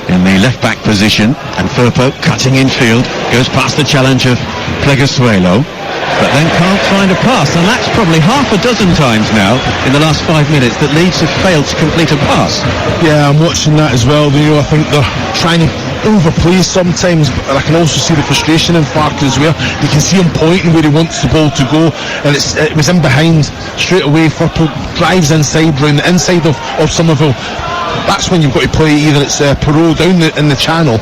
in the left-back position. And Firpo, cutting infield, goes past the challenge of Pleguezuelo, but then can't find a pass. And that's probably half a dozen times now in the last 5 minutes that Leeds have failed to complete a pass. Yeah, I'm watching that as well. You know, I think they're trying to overplay sometimes, but I can also see the frustration in Farke's where you can see him pointing where he wants the ball to go, and it was in behind straight away. Firpo drives inside, round the inside of Somerville. That's when you've got to play. Either it's Pirot down in the channel.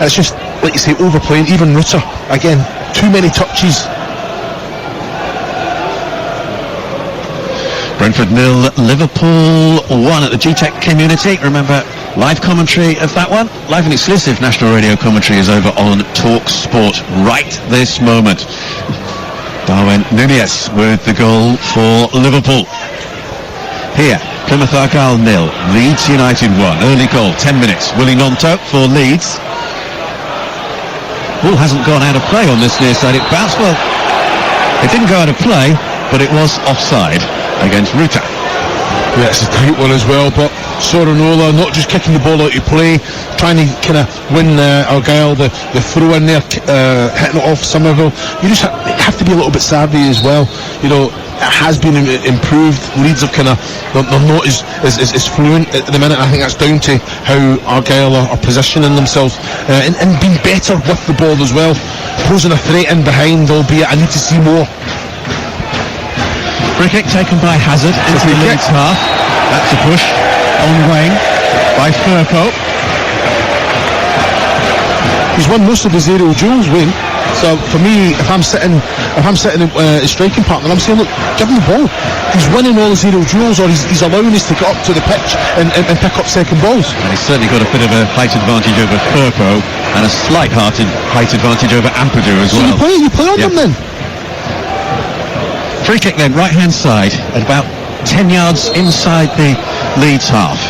It's just, like you say, overplaying. Even Rutter, again, too many touches. Brentford 0, Liverpool 1 at the G-Tech Community. Remember, live commentary of that one, live and exclusive national radio commentary is over on Talk Sport right this moment. Darwin Núñez with the goal for Liverpool. Here, Plymouth Argyle 0, Leeds United 1. Early goal, 10 minutes. Willie Nonto for Leeds. Ball hasn't gone out of play on this near side. It bounced, well, it didn't go out of play, but it was offside against Ruta. Yeah, it's a tight one as well, but Sorinola not just kicking the ball out of play, trying to kind of win Argyle, the throw in there, hitting it off Somerville. You just have to be a little bit savvy as well. You know, it has been improved. Leeds have kind of, they're not as fluent at the minute. I think that's down to how Argyle are positioning themselves and being better with the ball as well, posing a threat in behind, albeit I need to see more. Free kick taken by Hazard into the Leeds half. That's a push on Wayne by Firpo. He's won most of his aerial duels, Wayne. So for me, if I'm sitting in his striking partner, I'm saying, look, give him the ball. He's winning all his aerial duels, or he's allowing us to get up to the pitch and pick up second balls. And he's certainly got a bit of a height advantage over Firpo and a slight height advantage over Ampadu as well. So you play on them then. Free kick then, right-hand side, at about 10 yards inside the Leeds half.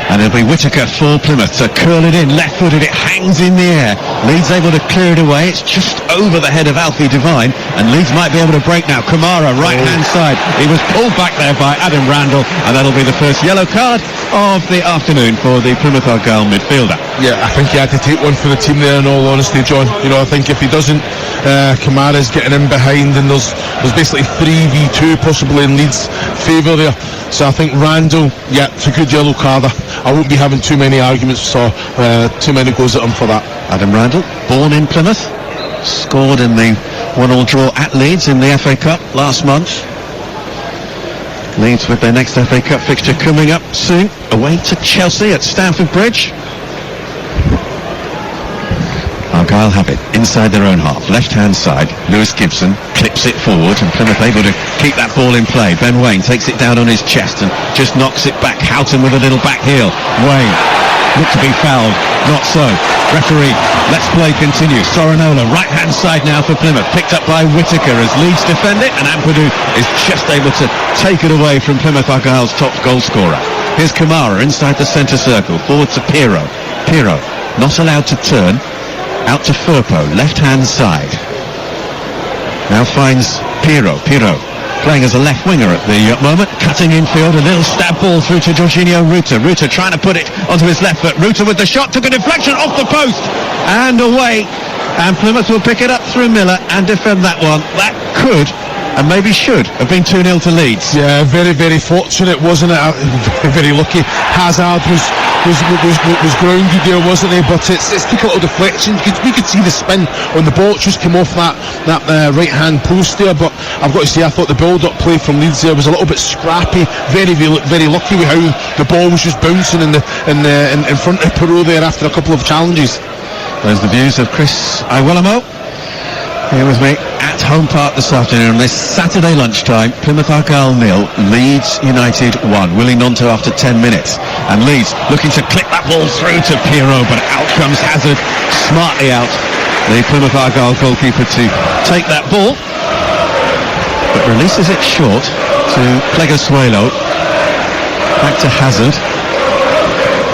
And it'll be Whittaker for Plymouth to curl it in, left-footed, it hangs in the air. Leeds able to clear it away, it's just over the head of Alfie Devine, and Leeds might be able to break now. Kamara, right-hand side, he was pulled back there by Adam Randall, and that'll be the first yellow card of the afternoon for the Plymouth Argyle midfielder. Yeah, I think he had to take one for the team there, in all honesty, John. You know, I think if he doesn't, Kamara's getting in behind, and there's basically 3v2 possibly in Leeds' favour there. So I think Randall, yeah, it's a good yellow card. I won't be having too many arguments or too many goes at him for that. Adam Randall, born in Plymouth, scored in the 1-1 draw at Leeds in the FA Cup last month. Leeds with their next FA Cup fixture coming up soon, away to Chelsea at Stamford Bridge. Argyle have it inside their own half, left-hand side. Lewis Gibson clips it forward, and Plymouth able to keep that ball in play. Ben Wayne takes it down on his chest and just knocks it back. Houghton with a little back heel. Wayne looked to be fouled, not so. Referee, let's play continue. Sorinola, right-hand side now for Plymouth, picked up by Whittaker as Leeds defend it, and Ampadu is just able to take it away from Plymouth Argyle's top goal scorer. Here's Kamara inside the centre circle, forward to Pirot. Pirot, not allowed to turn. Out to Firpo, left-hand side. Now finds Pirot. Pirot playing as a left winger at the moment, cutting infield, a little stab ball through to Jorginho Ruta. Ruta trying to put it onto his left foot. Ruta with the shot, took a deflection off the post and away. And Plymouth will pick it up through Miller and defend that one. That could, and maybe should, have been 2-0 to Leeds. Yeah, very, very fortunate, wasn't it? Very, very lucky. Hazard was grounded there, wasn't he? But it's took a little deflection. We could see the spin on the ball. It just came off that right-hand post there. But I've got to say, I thought the build-up play from Leeds there was a little bit scrappy. Very, very, very lucky with how the ball was just bouncing in front of Perot there after a couple of challenges. There's the views of Chris Iwellamo here with me at Home Park this afternoon on this Saturday lunchtime. Plymouth Argyle 0, Leeds United 1. Willie Gnonto after 10 minutes. And Leeds looking to clip that ball through to Pirot, but out comes Hazard, smartly out. The Plymouth Argyle goalkeeper to take that ball, but releases it short to Plegosuelo. Back to Hazard,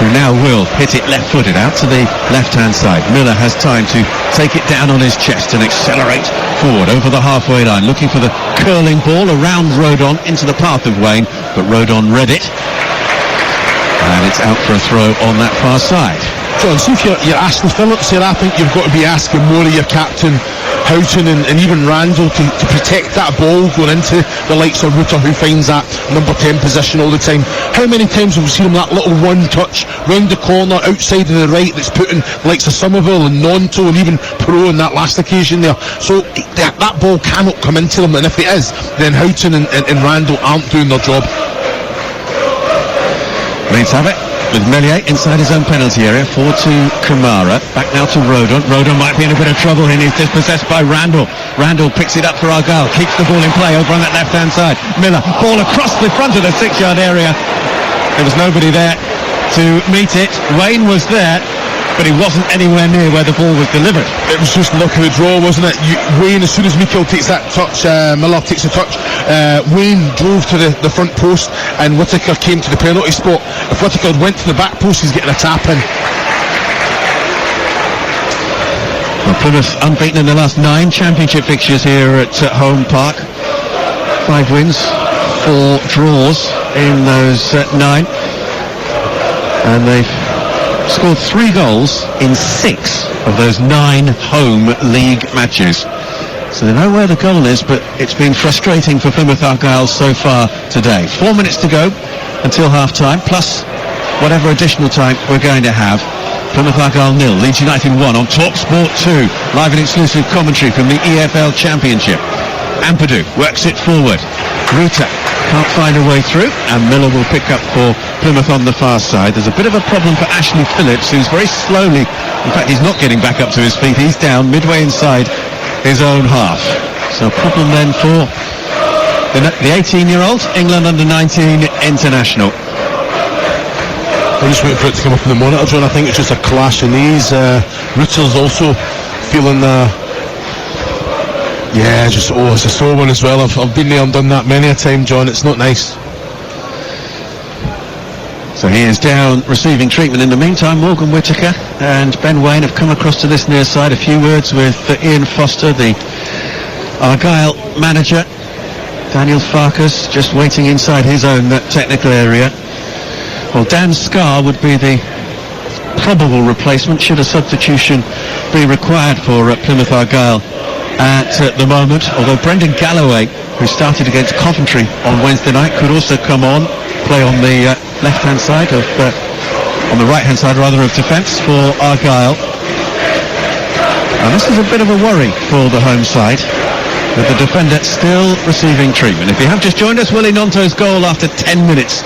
who now will hit it left-footed out to the left-hand side. Miller has time to take it down on his chest and accelerate forward over the halfway line, looking for the curling ball around Rodon into the path of Wayne, but Rodon read it, and it's out for a throw on that far side. John, see if you're Ashley Phillips here, I think you've got to be asking more of your captain Houghton and even Randall to protect that ball going into the likes of Ruta, who finds that number 10 position all the time. How many times have we seen him that little one touch round the corner outside of the right that's putting the likes of Somerville and Gnonto and even Pro on that last occasion there? So that ball cannot come into them, and if it is, then Houghton and Randall aren't doing their job. Leeds have it with Meslier inside his own penalty area. Forward to Kamara, back now to Rodon. Rodon might be in a bit of trouble and he's dispossessed by Randall. Randall picks it up for Argyle, keeps the ball in play over on that left hand side. Miller, ball across the front of the 6-yard area. There was nobody there to meet it. Wayne was there, but he wasn't anywhere near where the ball was delivered. It was just luck of the draw, wasn't it? Wayne, as soon as Mikel takes that touch, Miller takes a touch, Wayne drove to the front post and Whittaker came to the penalty spot. If Whittaker went to the back post, he's getting a tap in. Well, Plymouth unbeaten in the last 9 championship fixtures here at Home Park. 5 wins, 4 draws in those 9. And they've scored 3 goals in 6 of those 9 home league matches. So they know where the goal is, but it's been frustrating for Plymouth Argyle so far today. 4 minutes to go until half-time, plus whatever additional time we're going to have. Plymouth Argyle 0, Leeds United 1 on TalkSport 2. Live and exclusive commentary from the EFL Championship. Ampadu works it forward. Ruta can't find a way through, and Miller will pick up for Plymouth on the far side. There's a bit of a problem for Ashley Phillips, who's very slowly, in fact he's not getting back up to his feet, he's down midway inside his own half. So a problem then for the 18-year-old England under-19 international. I'm just waiting for it to come up on the monitor, John. I think it's just a clash of knees. Ruta's also feeling it's a sore one as well. I've been there and done that many a time, John. It's not nice. So he is down receiving treatment. In the meantime, Morgan Whittaker and Ben Wayne have come across to this near side. A few words with Ian Foster, the Argyle manager. Daniel Farkas just waiting inside his own technical area. Well, Dan Scarr would be the probable replacement should a substitution be required for Plymouth Argyle at the moment, although Brendan Galloway, who started against Coventry on Wednesday night, could also come on, play on the left-hand side of, on the right-hand side rather, of defence for Argyle. And this is a bit of a worry for the home side, with the defender still receiving treatment. If you have just joined us, Willie Gnonto's goal after 10 minutes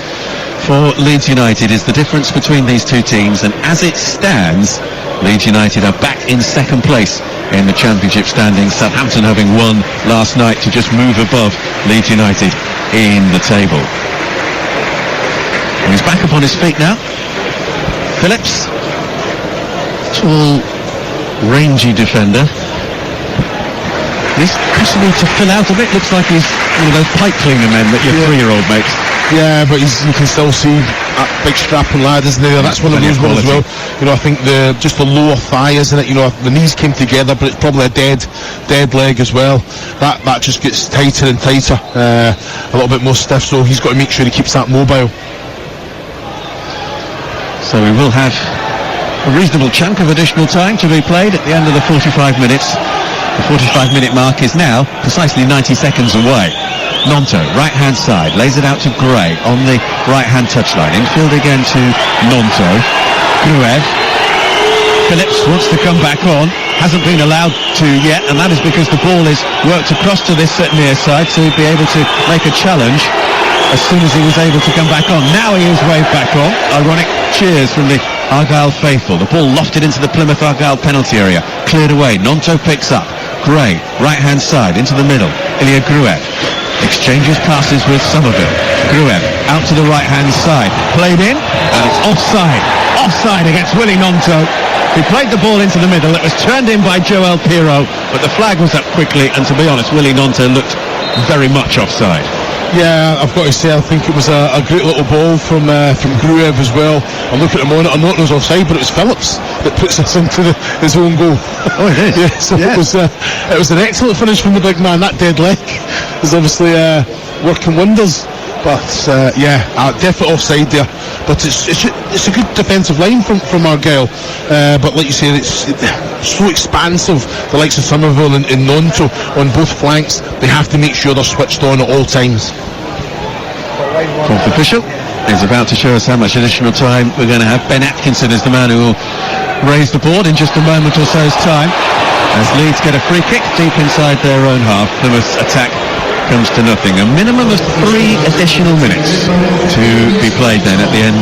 for Leeds United is the difference between these two teams, and as it stands, Leeds United are back in second place in the championship standings, Southampton having won last night to just move above Leeds United in the table. And he's back up on his feet now. Phillips, tall, rangy defender. He's possibly to fill out a bit. Looks like he's one of those pipe cleaner men that your 3-year-old makes. Yeah, but you can still see that big strapping lad, isn't there? That's one of those ones as well. You know, I think just the lower thigh, isn't it? You know, the knees came together, but it's probably a dead leg as well. That just gets tighter and tighter, a little bit more stiff. So he's got to make sure he keeps that mobile. So we will have a reasonable chunk of additional time to be played at the end of the 45 minutes. The 45-minute mark is now precisely 90 seconds away. Nonto, right-hand side, lays it out to Gray on the right-hand touchline. Infield again to Nonto. Gruev. Phillips wants to come back on. Hasn't been allowed to yet, and that is because the ball is worked across to this near side to be able to make a challenge as soon as he was able to come back on. Now he is waved back on. Ironic cheers from the Argyle faithful. The ball lofted into the Plymouth Argyle penalty area. Cleared away. Nonto picks up. Gray, right-hand side, into the middle. Ilya Gruev exchanges passes with Somerville. Gruev out to the right-hand side. Played in, and it's offside. Offside against Willie Nonto. He played the ball into the middle. It was turned in by Joel Pirot, but the flag was up quickly, and to be honest, Willie Nonto looked very much offside. Yeah, I've got to say, I think it was a great little ball from Gruev as well. I'm looking at the monitor, not it was offside, but it was Phillips that puts us into his own goal. Oh, it is. Yeah, so yeah. It was an excellent finish from the big man. That dead leg is obviously working wonders. But definite offside there. But it's a good defensive line from Argyle. But like you say, it's so expansive. The likes of Somerville and Nonto on both flanks, they have to make sure they're switched on at all times. Fourth official is about to show us how much additional time we're going to have. Ben Atkinson is the man who will raise the board in just a moment or so's time as Leeds get a free kick deep inside their own half. Plymouth's attack comes to nothing. A minimum of 3 additional minutes to be played then at the end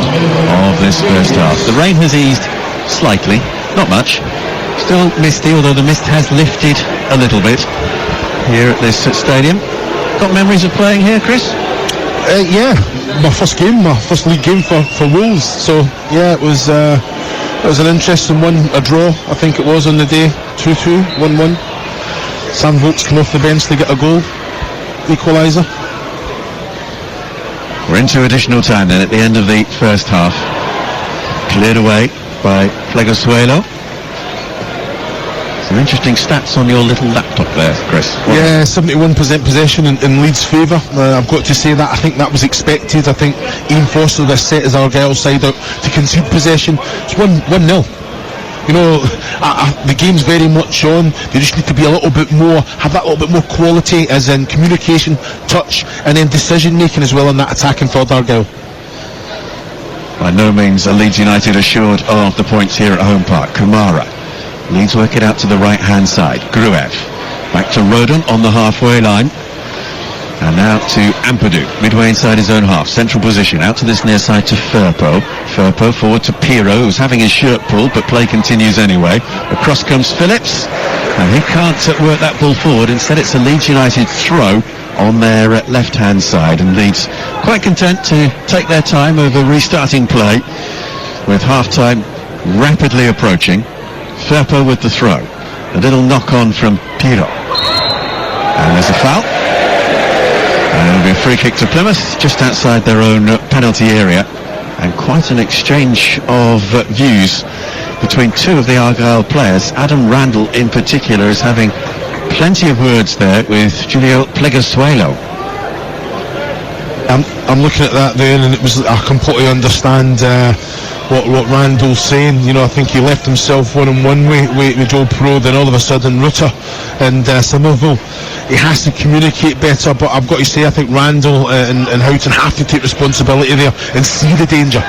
of this first half. The rain has eased slightly, not much. Still misty, although the mist has lifted a little bit here at this stadium. Got memories of playing here, Chris? Yeah, my first league game for Wolves. So yeah, it was an interesting one, a draw I think it was on the day, 2-2, 1-1. Sam Vokes come off the bench to get a goal, equaliser. We're into additional time then at the end of the first half. Cleared away by Plegosuelo. Some interesting stats on your little laptop there, Chris. Yeah, 71% possession in Leeds' favour. I've got to say that I think that was expected. I think Ian Foster has set his Argyle side out to concede possession. It's 1-0. You know, the game's very much on. They just need to be a little bit more, have that little bit more quality, as in communication, touch, and then decision making as well in that attacking third, Argyle. By no means are Leeds United assured of the points here at home park. Kamara. Leeds work it out to the right-hand side. Gruev. Back to Rodon on the halfway line. And now to Ampadu, midway inside his own half. Central position, out to this near side to Firpo. Firpo forward to Pirot, who's having his shirt pulled, but play continues anyway. Across comes Phillips, and he can't work that ball forward. Instead, it's a Leeds United throw on their left-hand side, and Leeds quite content to take their time over restarting play, with half-time rapidly approaching. Firpo with the throw. A little knock-on from Pirot. And there's a foul. And it'll be a free kick to Plymouth, just outside their own penalty area. And quite an exchange of views between two of the Argyle players. Adam Randall, in particular, is having plenty of words there with Julio Plegosuelo. I'm looking at that there, and I completely understand what Randall's saying. You know, I think he left himself one-on-one with Joe Pro, then all of a sudden Rutter and Somerville. He has to communicate better, but I've got to say, I think Randall and Houghton have to take responsibility there and see the danger.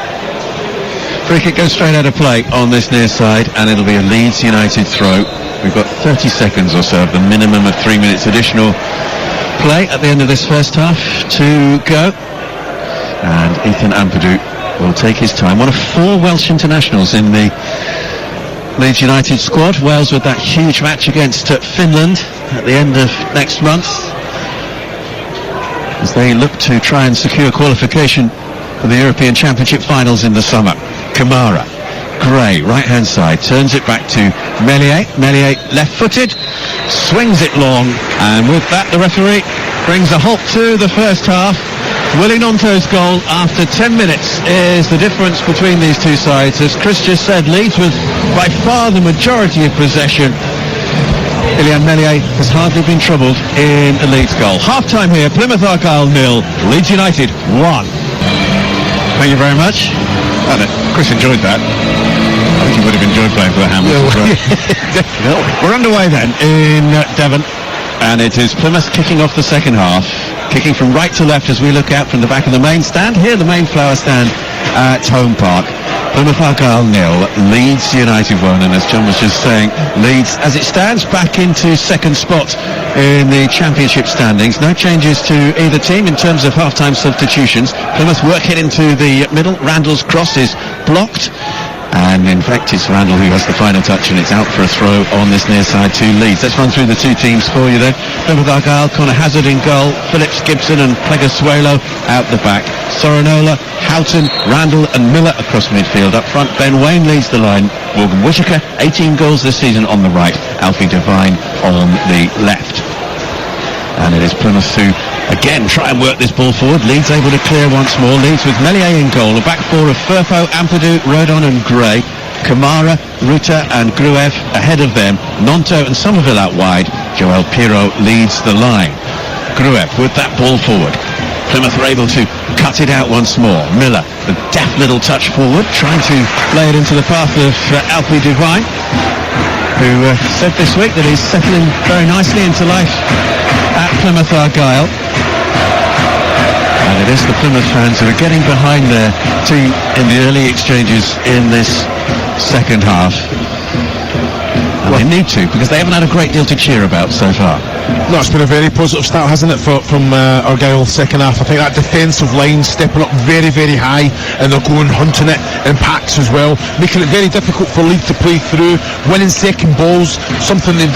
Free kick goes straight out of play on this near side, and it'll be a Leeds United throw. We've got 30 seconds or so of the minimum of 3 minutes additional play at the end of this first half to go. And Ethan Ampadu will take his time. One of 4 Welsh internationals in the Leeds United squad. Wales with that huge match against Finland at the end of next month, as they look to try and secure qualification for the European Championship finals in the summer. Kamara Gray, right-hand side, turns it back to Meslier. Meslier, left-footed, swings it long, and with that the referee brings a halt to the first half. Willie Nonto's goal after 10 minutes is the difference between these two sides. As Chris just said, Leeds with by far the majority of possession. Ilian Meslier has hardly been troubled in a Leeds goal. Half-time here, Plymouth Argyle 0, Leeds United 1. Thank you very much. Chris enjoyed that. I think he would have enjoyed playing for the Hammers as well. Definitely. We're underway then in Devon, and it is Plymouth kicking off the second half, kicking from right to left as we look out from the back of the main stand. Here, the main flower stand at Home Park. Plymouth Argyle 0, Leeds United 1, and as John was just saying, Leeds, as it stands, back into second spot in the Championship standings. No changes to either team in terms of half-time substitutions. Plymouth work it into the middle. Randall's cross is blocked, and in fact it's Randall who has the final touch, and it's out for a throw on this near side to Leeds. Let's run through the two teams for you then. Plymouth Argyle, Connor Hazard in goal, Phillips, Gibson and Pleguezuelo out the back. Sorinola, Houghton, Randall and Miller across midfield. Up front, Ben Waine leads the line. Morgan Whittaker, 18 goals this season on the right. Alfie Devine on the left. And it is Plymouth who again try and work this ball forward. Leeds able to clear once more. Leeds with Meslier in goal. A back four of Firpo, Ampadu, Rodon and Gray. Kamara, Ruta and Gruev ahead of them. Nonto and Somerville out wide. Joel Pirot leads the line. Gruev with that ball forward. Plymouth are able to cut it out once more. Miller, the deft little touch forward, trying to lay it into the path of Alfie Devine, who said this week that he's settling very nicely into life at Plymouth Argyle. And it is the Plymouth fans who are getting behind their team in the early exchanges in this second half. And they need to, because they haven't had a great deal to cheer about so far. No, it's been a very positive start, hasn't it, from Argyle second half. I think that defensive line stepping up very, very high, and they're going hunting it in packs as well, making it very difficult for Leeds to play through, winning second balls, something they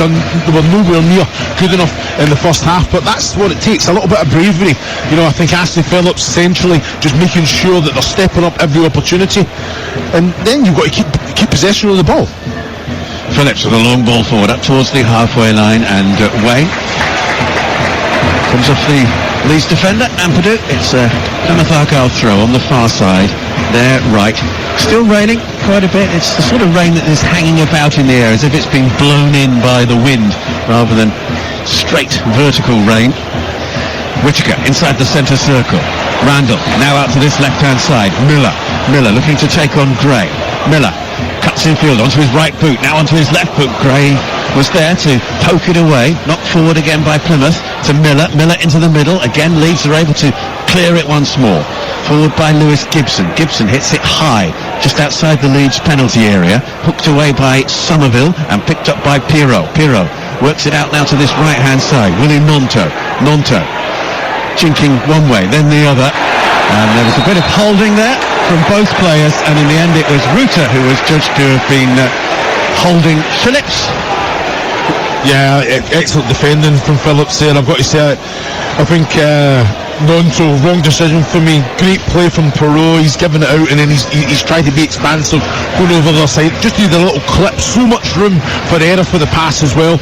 were nowhere near good enough in the first half. But that's what it takes, a little bit of bravery. You know, I think Ashley Phillips essentially just making sure that they're stepping up every opportunity, and then you've got to keep possession of the ball. Phillips with a long ball forward up towards the halfway line, and Wayne comes off the Leeds defender, Ampadu. It's a Plymouth Argyle throw on the far side, there right. Still raining quite a bit. It's the sort of rain that is hanging about in the air as if it's been blown in by the wind rather than straight vertical rain. Whittaker inside the centre circle. Randall now out to this left-hand side. Miller looking to take on Gray. Miller cuts infield onto his right boot, now onto his left boot. Gray was there to poke it away, knocked forward again by Plymouth to Miller into the middle. Again Leeds are able to clear it once more. Forward by Lewis Gibson. Gibson hits it high, just outside the Leeds penalty area, hooked away by Somerville and picked up by Pirot. Pirot works it out now to this right-hand side. Willie Nonto jinking one way, then the other. And there was a bit of holding there from both players, and in the end it was Ruta who was judged to have been holding Phillips. Yeah, excellent defending from Phillips there, I've got to say. I think Nonto, wrong decision for me. Great play from Perot, he's given it out and then he's tried to be expansive, going over the other side. Just need a little clip, so much room for error for the pass as well.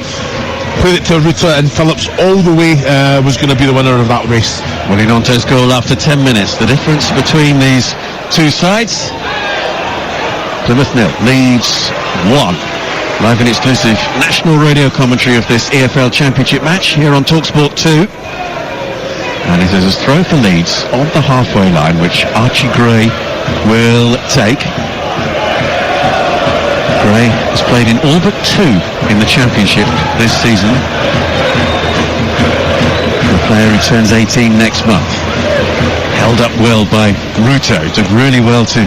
Played it to Ruta, and Phillips all the way was going to be the winner of that race. Willie Nonto's goal after 10 minutes. The difference between these two sides: Plymouth 0, Leeds 1. Live and exclusive national radio commentary of this EFL Championship match here on TalkSport 2. And it is a throw for Leeds on the halfway line, which Archie Gray will take. Gray has played in all but 2 in the Championship this season. The player who turns 18 next month. Held up well by Ruto, did really well to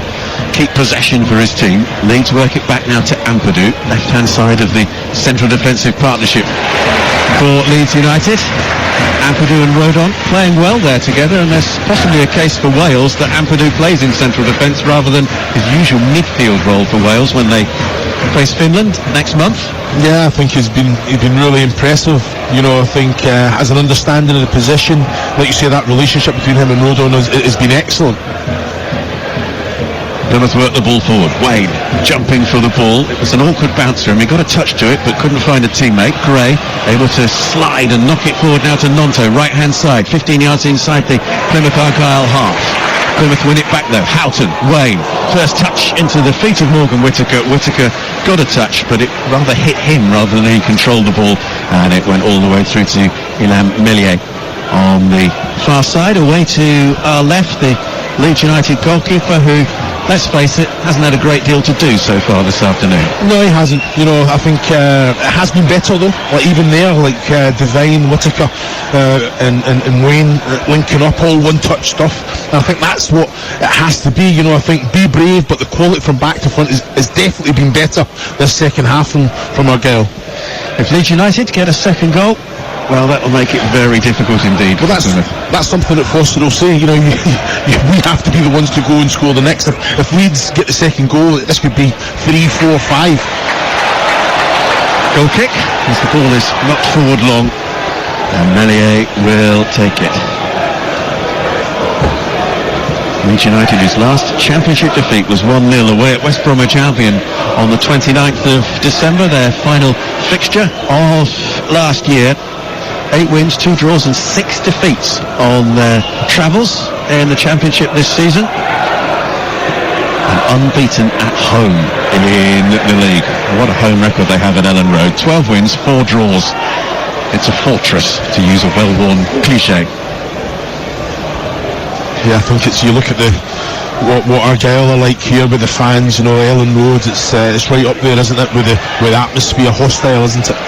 keep possession for his team. Leeds work it back now to Ampadu, left-hand side of the central defensive partnership for Leeds United. Ampadu and Rodon playing well there together, and there's possibly a case for Wales that Ampadu plays in central defence rather than his usual midfield role for Wales when they face Finland next month. Yeah, I think he's been really impressive. You know, I think as an understanding of the position, like you say, that relationship between him and Rodon has been excellent. Plymouth worked the ball forward. Wayne jumping for the ball. It was an awkward bounce for him. He got a touch to it but couldn't find a teammate. Gray able to slide and knock it forward now to Nonto, right hand side, 15 yards inside the Plymouth Argyle half. Plymouth win it back though. Houghton, Wayne, first touch into the feet of Morgan Whittaker. Whittaker got a touch, but it rather hit him rather than he controlled the ball, and it went all the way through to Ilham Millier on the far side. Away to our left, the Leeds United goalkeeper, who, let's face it, hasn't had a great deal to do so far this afternoon. No, he hasn't. You know, I think it has been better though. Like even there, like Devine, Whittaker, and Wayne linking up, all one-touch stuff. And I think that's what it has to be. You know, I think be brave, but the quality from back to front is definitely been better this second half from Argyle. If Leeds United get a second goal, well, that will make it very difficult indeed. Well, that's something that Foster will say. You know, we have to be the ones to go and score the next. If Leeds get the second goal, this could be 3, 4, 5. Goal kick as the ball is knocked forward long, and Melier will take it. Leeds United, whose last championship defeat was 1-0 away at West Bromwich Albion on the 29th of December, their final fixture of last year. 8 wins, 2 draws and 6 defeats on their travels in the championship this season, and unbeaten at home in the league. What a home record they have at Ellen Road. 12 wins, 4 draws. It's a fortress, to use a well-worn cliche. Yeah, I think you look at what Argyle are like here with the fans, you know, Ellen Road, it's right up there, isn't it, with the atmosphere, hostile, isn't it?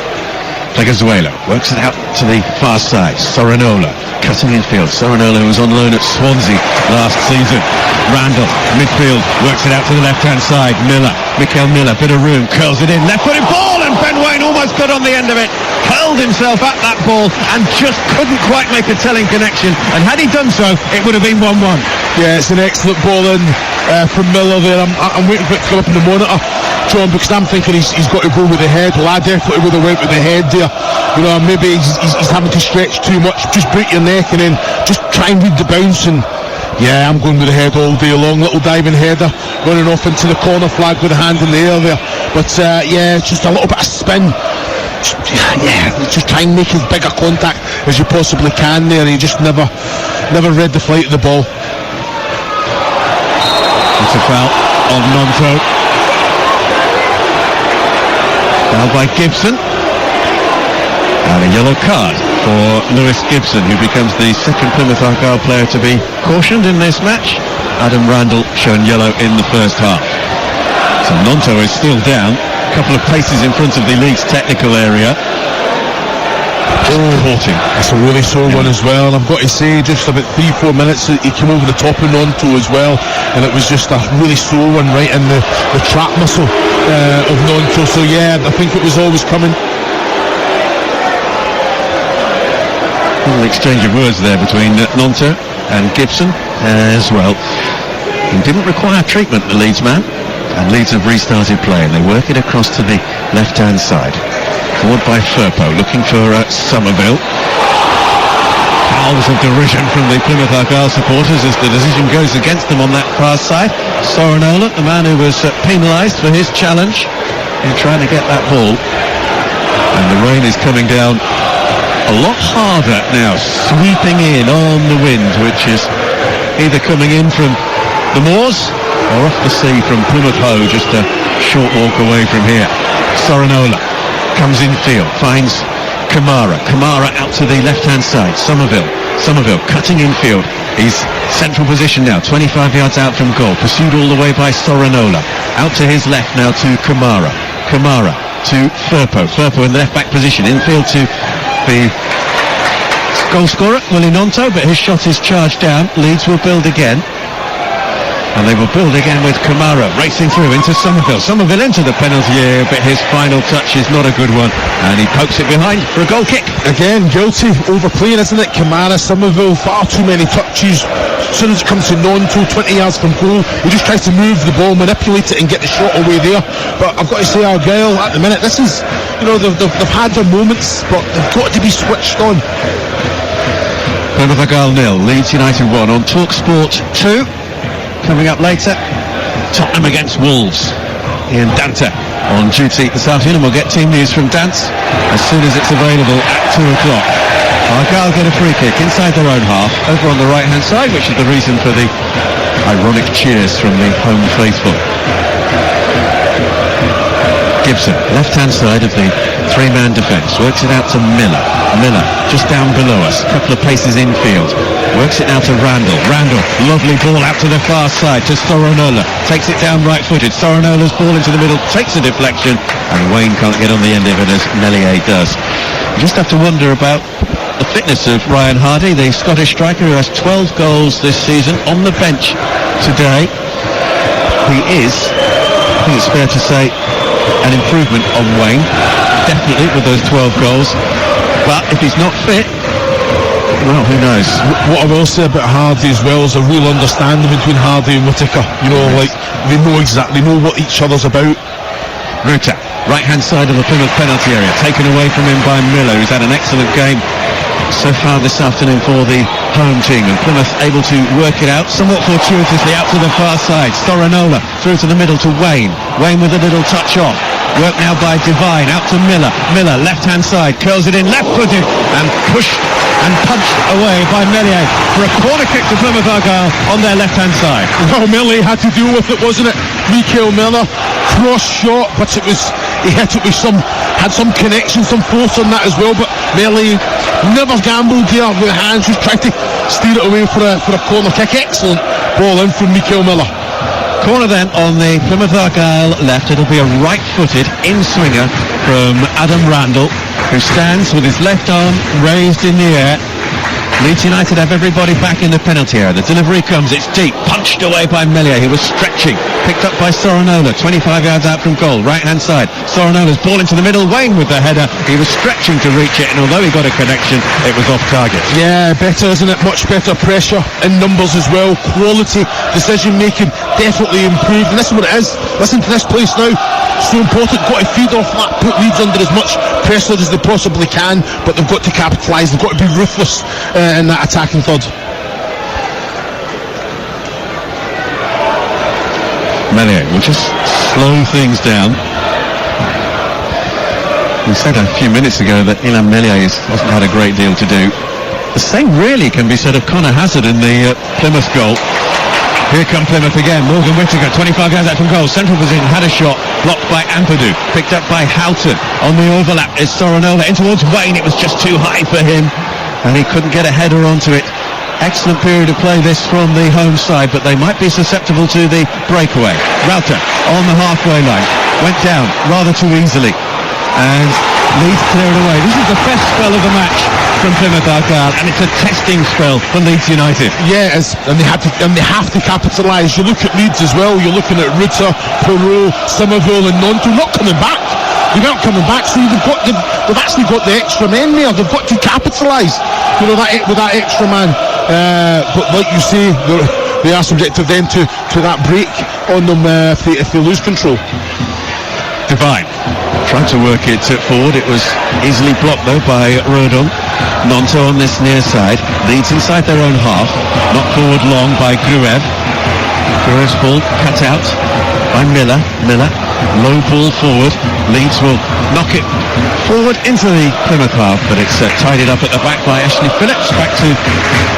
Legazuelo works it out to the far side. Sorinola cutting infield. Sorinola was on loan at Swansea last season. Randall, midfield, works it out to the left-hand side. Mikael Miller, bit of room, curls it in. Left-footed ball, and Ben Wayne almost got on the end of it. Curled himself at that ball and just couldn't quite make a telling connection. And had he done so, it would have been 1-1. Yeah, it's an excellent ball in from Miller there. I'm waiting for it to come up in the monitor, John, because I'm thinking he's got to go with the head. Well, I definitely would have went with the head there. You know, maybe he's having to stretch too much. Just break your neck and then just try and read the bounce. And yeah, I'm going with the head all day long. Little diving header running off into the corner flag with a hand in the air there. But yeah, it's just a little bit of spin. Just try and make as big a contact as you possibly can there. You just never read the flight of the ball. It's a foul on Nonto. Foul by Gibson. And a yellow card for Lewis Gibson, who becomes the second Plymouth Argyle player to be cautioned in this match. Adam Randall shown yellow in the first half. So Nonto is still down, a couple of paces in front of the Leeds technical area. That's a really sore one as well, and I've got to say, just about 3-4 minutes he came over the top of Nonto as well, and it was just a really sore one right in the trap muscle of Nonto. So yeah, I think it was always coming. A little exchange of words there between Nonto and Gibson as well. He didn't require treatment, the Leeds man, and Leeds have restarted play, and they work it across to the left-hand side. Forward by Firpo, looking for Somerville. Howls of derision from the Plymouth Argyle supporters as the decision goes against them on that far side. Sorinola, the man who was penalised for his challenge in trying to get that ball. And the rain is coming down a lot harder now, sweeping in on the wind, which is either coming in from the moors or off the sea from Plymouth Hoe, just a short walk away from here. Sorinola comes infield, finds Kamara out to the left-hand side. Somerville cutting infield. He's central position now, 25 yards out from goal, pursued all the way by Sorinola. Out to his left now to Kamara to Firpo in the left-back position, infield to the goal scorer, Willie Nonto, but his shot is charged down. Leeds will build again. And they will build again with Kamara racing through into Somerville. Somerville into the penalty area, but his final touch is not a good one. And he pokes it behind for a goal kick. Again, guilty, overplaying, isn't it? Kamara, Somerville, far too many touches. As soon as it comes to Nonto, 20 yards from goal, he just tries to move the ball, manipulate it and get the shot away there. But I've got to say, Argyle, at the minute, this is, you know, they've had their moments, but they've got to be switched on. Plymouth Argyle 0, Leeds United 1 on TalkSport 2. Coming up later, Tottenham against Wolves. Ian Dante on duty this afternoon, and we'll get team news from Dance as soon as it's available at 2 o'clock. Argyle get a free kick inside their own half, over on the right-hand side, which is the reason for the ironic cheers from the home faithful. Gibson, left-hand side of the three-man defence, works it out to Miller. Miller, just down below us, a couple of paces infield. Works it now to Randall. Randall, lovely ball out to the far side to Sorinola. Takes it down right-footed. Sorinola's ball into the middle, takes a deflection, and Wayne can't get on the end of it as Meslier does. You just have to wonder about the fitness of Ryan Hardy, the Scottish striker who has 12 goals this season, on the bench today. He is, I think it's fair to say, an improvement on Wayne, definitely, with those 12 goals. But if he's not fit, well, who knows? What I will say about Hardy as well is a real understanding between Hardy and Whittaker. You know, like, they know what each other's about. Ruta, right-hand side of the Plymouth penalty area, taken away from him by Miller, who's had an excellent game so far this afternoon for the home team, and Plymouth able to work it out somewhat fortuitously out to the far side. Sorinola through to the middle to Wayne. Wayne with a little touch off. Work now by Devine, out to Miller. Miller, left-hand side, curls it in, left-footed, and pushed and punched away by Meslier for a corner kick to Plymouth Argyle on their left-hand side. Well, Meslier had to deal with it, wasn't it? Mikael Miller, cross shot, but he hit it with had some connection, some force on that as well, but Meslier never gambled there with hands, just tried to steer it away for a corner kick. Excellent ball in from Mikael Miller. Corner then on the Plymouth Argyle left. It'll be a right-footed in-swinger from Adam Randall, who stands with his left arm raised in the air. Leeds United have everybody back in the penalty area. The delivery comes, it's deep, punched away by Meslier, who was stretching, picked up by Sorinola, 25 yards out from goal, right-hand side. Sorinola's ball into the middle, Wayne with the header. He was stretching to reach it, and although he got a connection, it was off target. Yeah, better, isn't it? Much better pressure in numbers as well. Quality, decision-making definitely improved, and this is what it is. Listen to this place now. So important, got to feed off that, put Leeds under as much pressure as they possibly can, but they've got to capitalise, they've got to be ruthless in that attacking third. Meslier will just slow things down. We said a few minutes ago that Illan Meslier hasn't had a great deal to do. The same really can be said of Connor Hazard in the Plymouth goal. Here come Plymouth again. Morgan Whittaker, 25 yards out from goal. Central position, had a shot, blocked by Ampadu. Picked up by Houghton. On the overlap is Sorinola in towards Wayne. It was just too high for him, and he couldn't get a header onto it. Excellent period of play this from the home side, but they might be susceptible to the breakaway. Rauter on the halfway line. Went down rather too easily, and Leeds cleared away. This is the best spell of the match from Plymouth Argyle, and it's a testing spell for Leeds United. Yeah, it is, and they have to capitalise. You look at Leeds as well. You're looking at Ruta, Perot, Somerville, and Nonto not coming back. They weren't coming back, so they've actually got the extra men there. They've got to capitalise, you know, with that extra man. But like you say, they are subjected then to that break on them if they lose control. Devine tried to work it forward. It was easily blocked though by Rodon. Nonto on this near side. Leeds inside their own half. Knocked forward long by Gruev. Gruev's ball cut out by Miller. Low ball forward. Leeds will knock it forward into the Plymouth half, but it's tidied up at the back by Ashley Phillips. Back to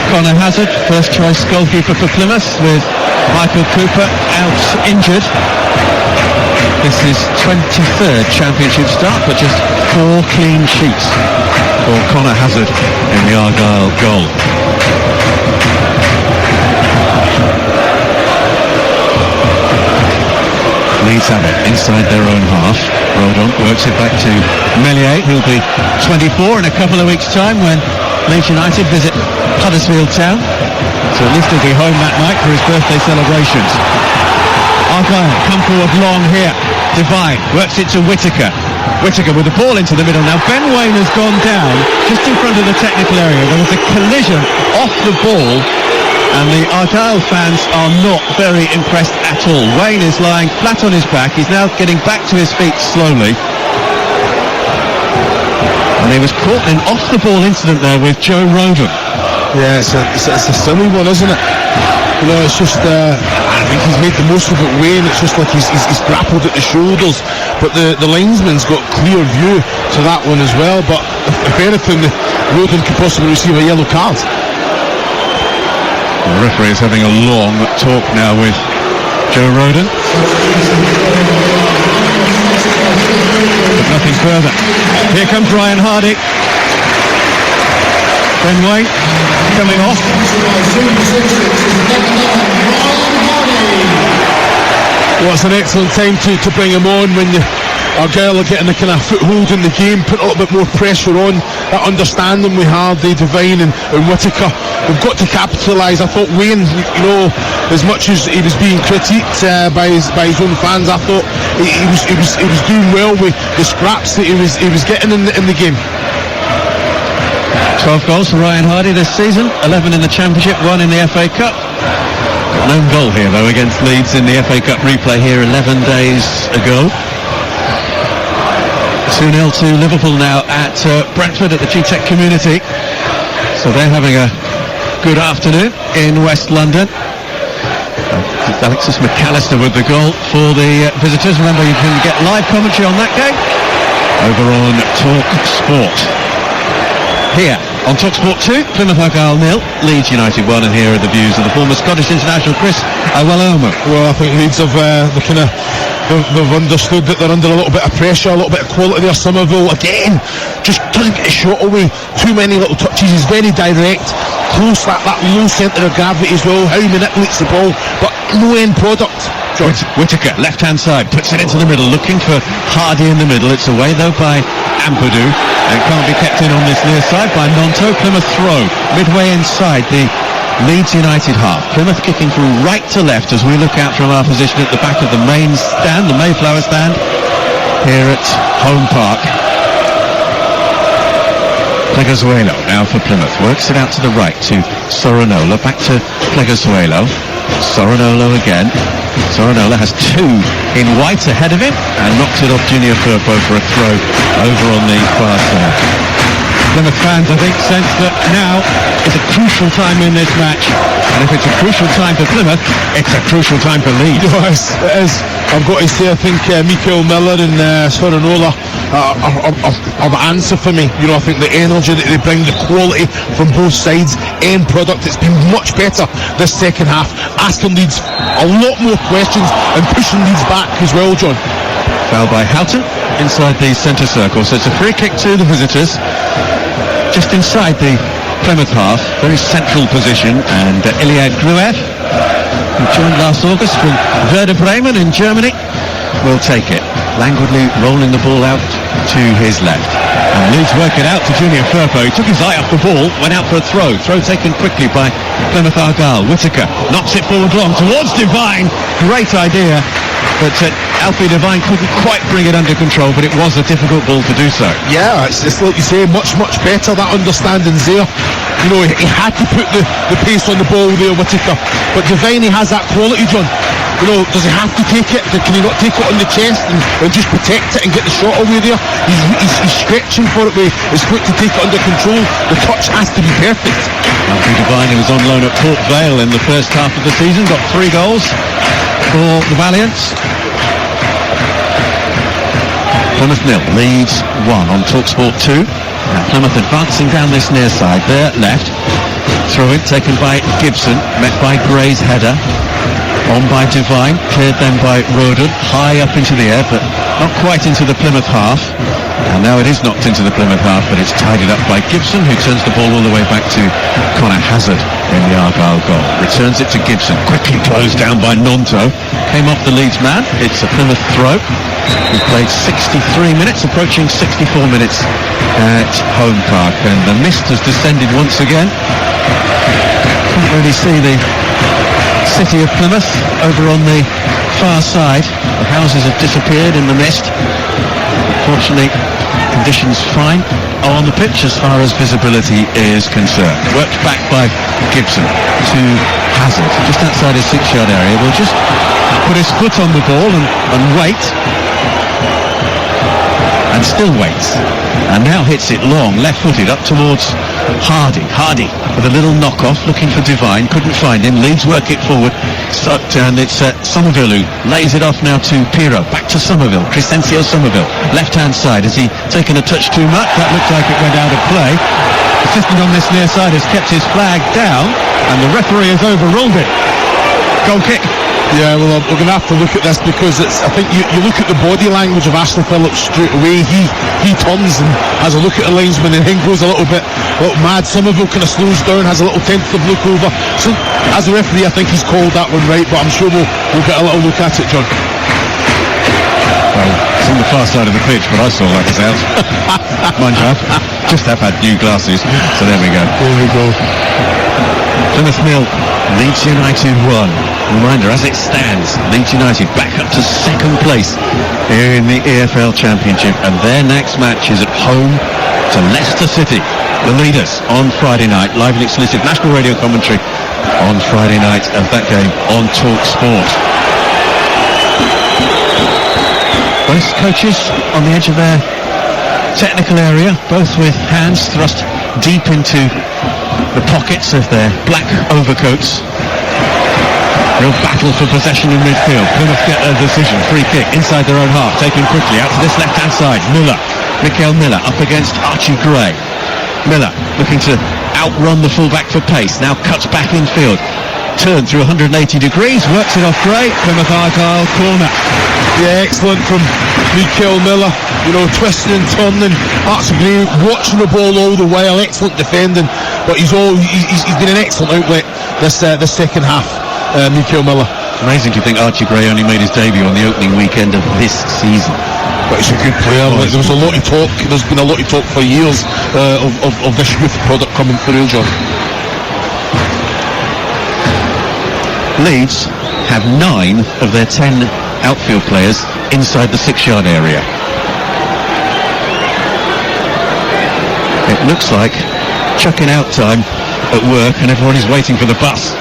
Connor Hazard, first choice goalkeeper for Plymouth, with Michael Cooper out injured. This is 23rd championship start, but just 4 clean sheets for Connor Hazard in the Argyle goal. Leeds have it inside their own half. Rodon works it back to Meslier, who'll be 24 in a couple of weeks' time when Leeds United visit Huddersfield Town. So at least he'll be home that night for his birthday celebrations. Argyle come forward long here. Devine works it to Whittaker. Whittaker with the ball into the middle. Now Ben Wayne has gone down just in front of the technical area. There was a collision off the ball, and the Argyle fans are not very impressed at all. Wayne is lying flat on his back. He's now getting back to his feet slowly. And he was caught in an off-the-ball incident there with Joe Rodon. Yeah, it's a silly one, isn't it? You know, it's just he's made the most of it, Wayne. It's just like he's grappled at the shoulders, but the linesman's got clear view to that one as well. But if anything, Roden could possibly receive a yellow card. The referee is having a long talk now with Joe Roden, but nothing further. Here comes Ryan Hardy. Ben Wayne coming off. Well, it's an excellent time to bring him on when Argyle are getting a kind of foothold in the game, put a little bit more pressure on. That understanding we have, the Devine and Whittaker, we've got to capitalise. I thought Wayne, you know, as much as he was being critiqued by his own fans, I thought he was doing well with the scraps that he was getting in the game. 12 goals for Ryan Hardy this season, 11 in the Championship, 1 in the FA Cup. Got an own goal here though against Leeds in the FA Cup replay here 11 days ago. 2-0 to Liverpool now at Brentford at the G-Tech Community. So they're having a good afternoon in West London. Alexis McAllister with the goal for the visitors. Remember, you can get live commentary on that game over on Talk Sport. Here on TalkSport 2, Plymouth Argyle 0, Leeds United 1, and here are the views of the former Scottish international Chris Iwelumo. Well, I think Leeds have they've understood that they're under a little bit of pressure, a little bit of quality there. Somerville again just doesn't get a shot away, too many little touches. He's very direct, close, that low centre of gravity as well, how he manipulates the ball, but no end product. Whittaker, left-hand side, puts it into the middle, looking for Hardy in the middle. It's away though by Ampadu, and can't be kept in on this near side by Nonto. Plymouth throw, midway inside the Leeds United half. Plymouth kicking from right to left as we look out from our position at the back of the main stand, the Mayflower stand, here at Home Park. Pleguezuelo now for Plymouth, works it out to the right to Sorinola, back to Pleguezuelo. Sorinola again. Sorinola has 2 in white ahead of him and knocks it off Junior Firpo for a throw over on the far side. Plymouth fans, I think, sense that now is a crucial time in this match, and if it's a crucial time for Plymouth, it's a crucial time for Leeds. Yes, it is. I've got to say, I think Mikael Miller and Sorinola are the answer for me. You know, I think the energy that they bring, the quality from both sides, end product, it's been much better this second half, asking Leeds a lot more questions and pushing Leeds back as well, John. Foul by Houghton inside the centre circle, so it's a free kick to the visitors just inside the Plymouth half, very central position, and Iliad Gruev, who joined last August from Werder Bremen in Germany, will take it, languidly rolling the ball out to his left, and Leeds work it out to Junior Firpo. He took his eye off the ball, went out for a throw taken quickly by Plymouth Argyle. Whittaker knocks it forward long towards Devine, great idea, but Alfie Devine couldn't quite bring it under control, but it was a difficult ball to do so. Yeah, it's like you say, much better, that understanding's there. You know, he had to put the pace on the ball there, Whittaker, but Devine, he has that quality, John. You know, does he have to take it? Can he not take it on the chest and just protect it and get the shot away there? He's stretching for it with his foot to take it under control. The touch has to be perfect. Alfie Devine, who was on loan at Port Vale in the first half of the season, got 3 goals for the Valiants. Plymouth 0, Leeds 1 on TalkSport 2. Now Plymouth advancing down this near side, there left. Throw in taken by Gibson, met by Gray's header. On by Devine, cleared then by Roden, high up into the air, but not quite into the Plymouth half. And now it is knocked into the Plymouth half, but it's tidied up by Gibson, who turns the ball all the way back to Connor Hazard in the Argyle goal. Returns it to Gibson, quickly closed down by Nonto. Came off the Leeds man. It's a Plymouth throw. We've played 63 minutes, approaching 64 minutes at Home Park, and the mist has descended once again. Can't really see the city of Plymouth over on the far side. The houses have disappeared in the mist. Fortunately, conditions fine on the pitch as far as visibility is concerned. Worked back by Gibson to Hazard, just outside his 6-yard area. Will just put his foot on the ball and wait. And still waits. And now hits it long, left-footed, up towards Hardy with a little knock-off, looking for Divine, couldn't find him. Leeds work it forward, and it's Somerville who lays it off now to Pirro. Back to Somerville, Crescencio Somerville, left-hand side. Has he taken a touch too much? That looks like it went out of play. Assistant on this near side has kept his flag down, and the referee has overruled it. Goal kick. Yeah, well, we're going to have to look at this because I think you look at the body language of Ashley Phillips straight away. He turns and has a look at the linesman and then goes a little mad. Somerville kind of slows down, has a little tentative look over. So, as a referee, I think he's called that one right, but I'm sure we'll get a little look at it, John. Well, it's on the far side of the pitch, but I saw that was out. Mind you, I've had new glasses, so there we go. There we go. Plymouth 0, Leeds United 1. Reminder, as it stands, Leeds United back up to second place here in the EFL Championship, and their next match is at home to Leicester City, the leaders, on Friday night. Live and exclusive national radio commentary on Friday night of that game on Talk Sport. Both coaches on the edge of their technical area, both with hands thrust deep into the pockets of their black overcoats. Real battle for possession in midfield. Plymouth get a decision. Free kick inside their own half. Taken quickly out to this left-hand side. Mikael Miller up against Archie Gray. Miller looking to outrun the fullback for pace. Now cuts back infield. Turned through 180 degrees. Works it off Gray. Plymouth Argyle corner. Yeah, excellent from Mikael Miller. You know, twisting and turning. Archie Gray watching the ball all the while. Excellent defending. But he's been an excellent outlet this second half. Mikael Miller. Amazing to think Archie Gray only made his debut on the opening weekend of this season. But he's a good player. There was a lot of talk. There's been a lot of talk for years of this youth product coming through, John. Leeds have 9 of their 10 outfield players inside the 6-yard area. It looks like chucking out time at work and everybody's waiting for the bus.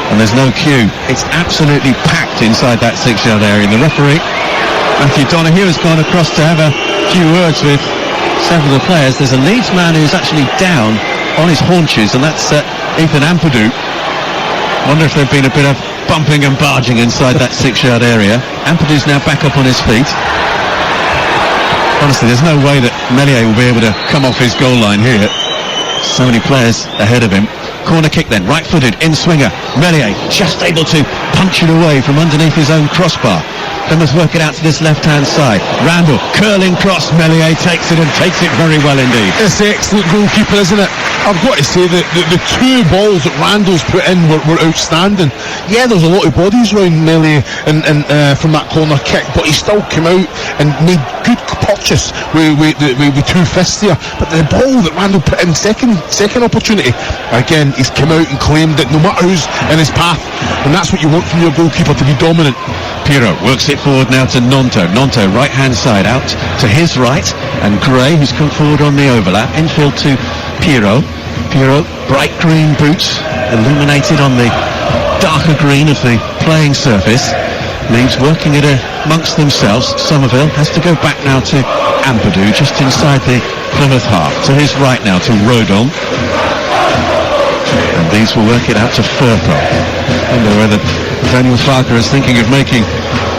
And there's no queue. It's absolutely packed inside that 6-yard area. And the referee, Matthew Donoghue, has gone across to have a few words with several of the players. There's a Leeds man who's actually down on his haunches, and that's Ethan Ampadu. Wonder if there'd been a bit of bumping and barging inside that 6-yard area. Ampadu's now back up on his feet. Honestly, there's no way that Melier will be able to come off his goal line here. So many players ahead of him. Corner kick then, right-footed, in-swinger. Melier just able to punch it away from underneath his own crossbar. Plymouth work it out to this left-hand side. Randall, curling cross. Melier takes it and takes it very well indeed. It's excellent goalkeeper, isn't it? I've got to say that the 2 balls that Randall's put in were outstanding. Yeah, there's a lot of bodies around Melier and from that corner kick, but he still came out and made good purchase with 2 fists there. But the ball that Randall put in second opportunity, again, he's come out and claimed it no matter who's in his path, and that's what you want from your goalkeeper, to be dominant. Pirro works it forward now to Nonto. Nonto right hand side out to his right, and Gray, who's come forward on the overlap. Infield to Pirro. Pirro, bright green boots illuminated on the darker green of the playing surface. Leeds working it amongst themselves. Somerville has to go back now to Ampadu, just inside the Plymouth half. To his right now to Rodon. And these will work it out to Firpo. I wonder whether Daniel Farker is thinking of making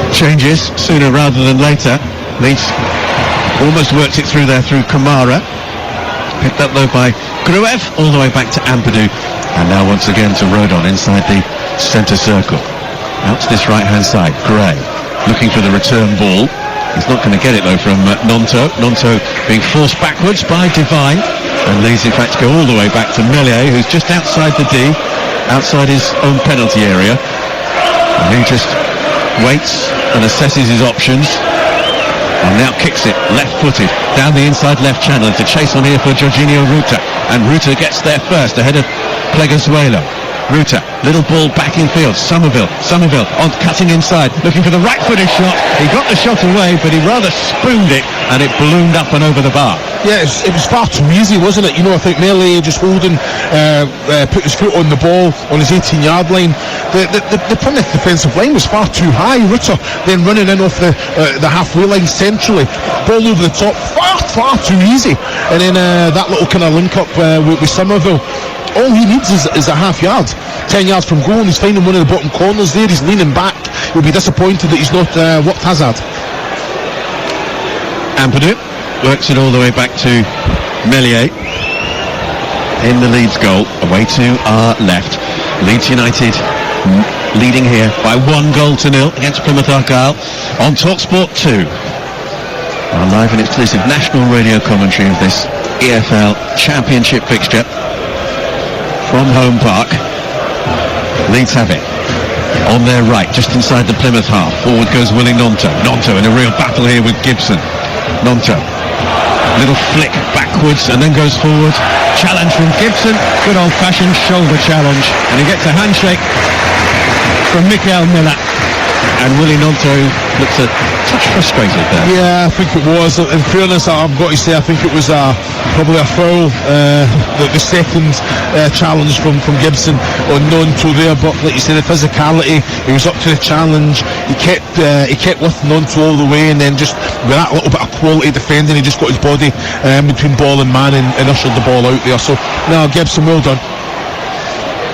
changes sooner rather than later. Leeds almost worked it through there through Kamara. Picked up though by Gruev, all the way back to Ampadu. And now once again to Rodon inside the centre circle. Out to this right-hand side, Gray looking for the return ball. He's not going to get it though from Nonto. Nonto being forced backwards by Divine. And Leeds in fact go all the way back to Melier, who's just outside the D, outside his own penalty area. And he just waits and assesses his options. And now kicks it left-footed down the inside left channel. It's a chase on here for Jorginho Ruta. And Ruta gets there first ahead of Pleguezuelo. Ruta, little ball back in field. Somerville on cutting inside, looking for the right-footed shot. He got the shot away, but he rather spooned it and it ballooned up and over the bar. Yeah, it was far too easy, wasn't it? You know, I think Melee just holding, put his foot on the ball on his 18-yard line. The Plymouth defensive line was far too high. Rutter then running in off the halfway line centrally, ball over the top, far too easy. And then that little kind of link up with Somerville. All he needs is a half yard, 10 yards from goal, and he's finding one of the bottom corners there. He's leaning back. He'll be disappointed that he's not worked Hazard. Ampadu works it all the way back to Meslier in the Leeds goal, away to our left. Leeds United leading here by 1-0 against Plymouth Argyle on TalkSport 2. Our live and exclusive national radio commentary of this EFL Championship fixture from Home Park. Leeds have it on their right, just inside the Plymouth half. Forward goes Willie Nonto. Nonto in a real battle here with Gibson. Nonto, little flick backwards and then goes forward. Challenge from Gibson, good old-fashioned shoulder challenge, and he gets a handshake from Mikael Miller. And Willie Nonto looks a touch frustrated there. Yeah, I think it was. In fairness, I've got to say, I think it was probably a foul. The second challenge from Gibson on Nonto there, but like you said, the physicality, he was up to the challenge. He kept with Nonto all the way, and then just with that little bit of quality defending, he just got his body between ball and man and ushered the ball out there. So, no, Gibson, well done.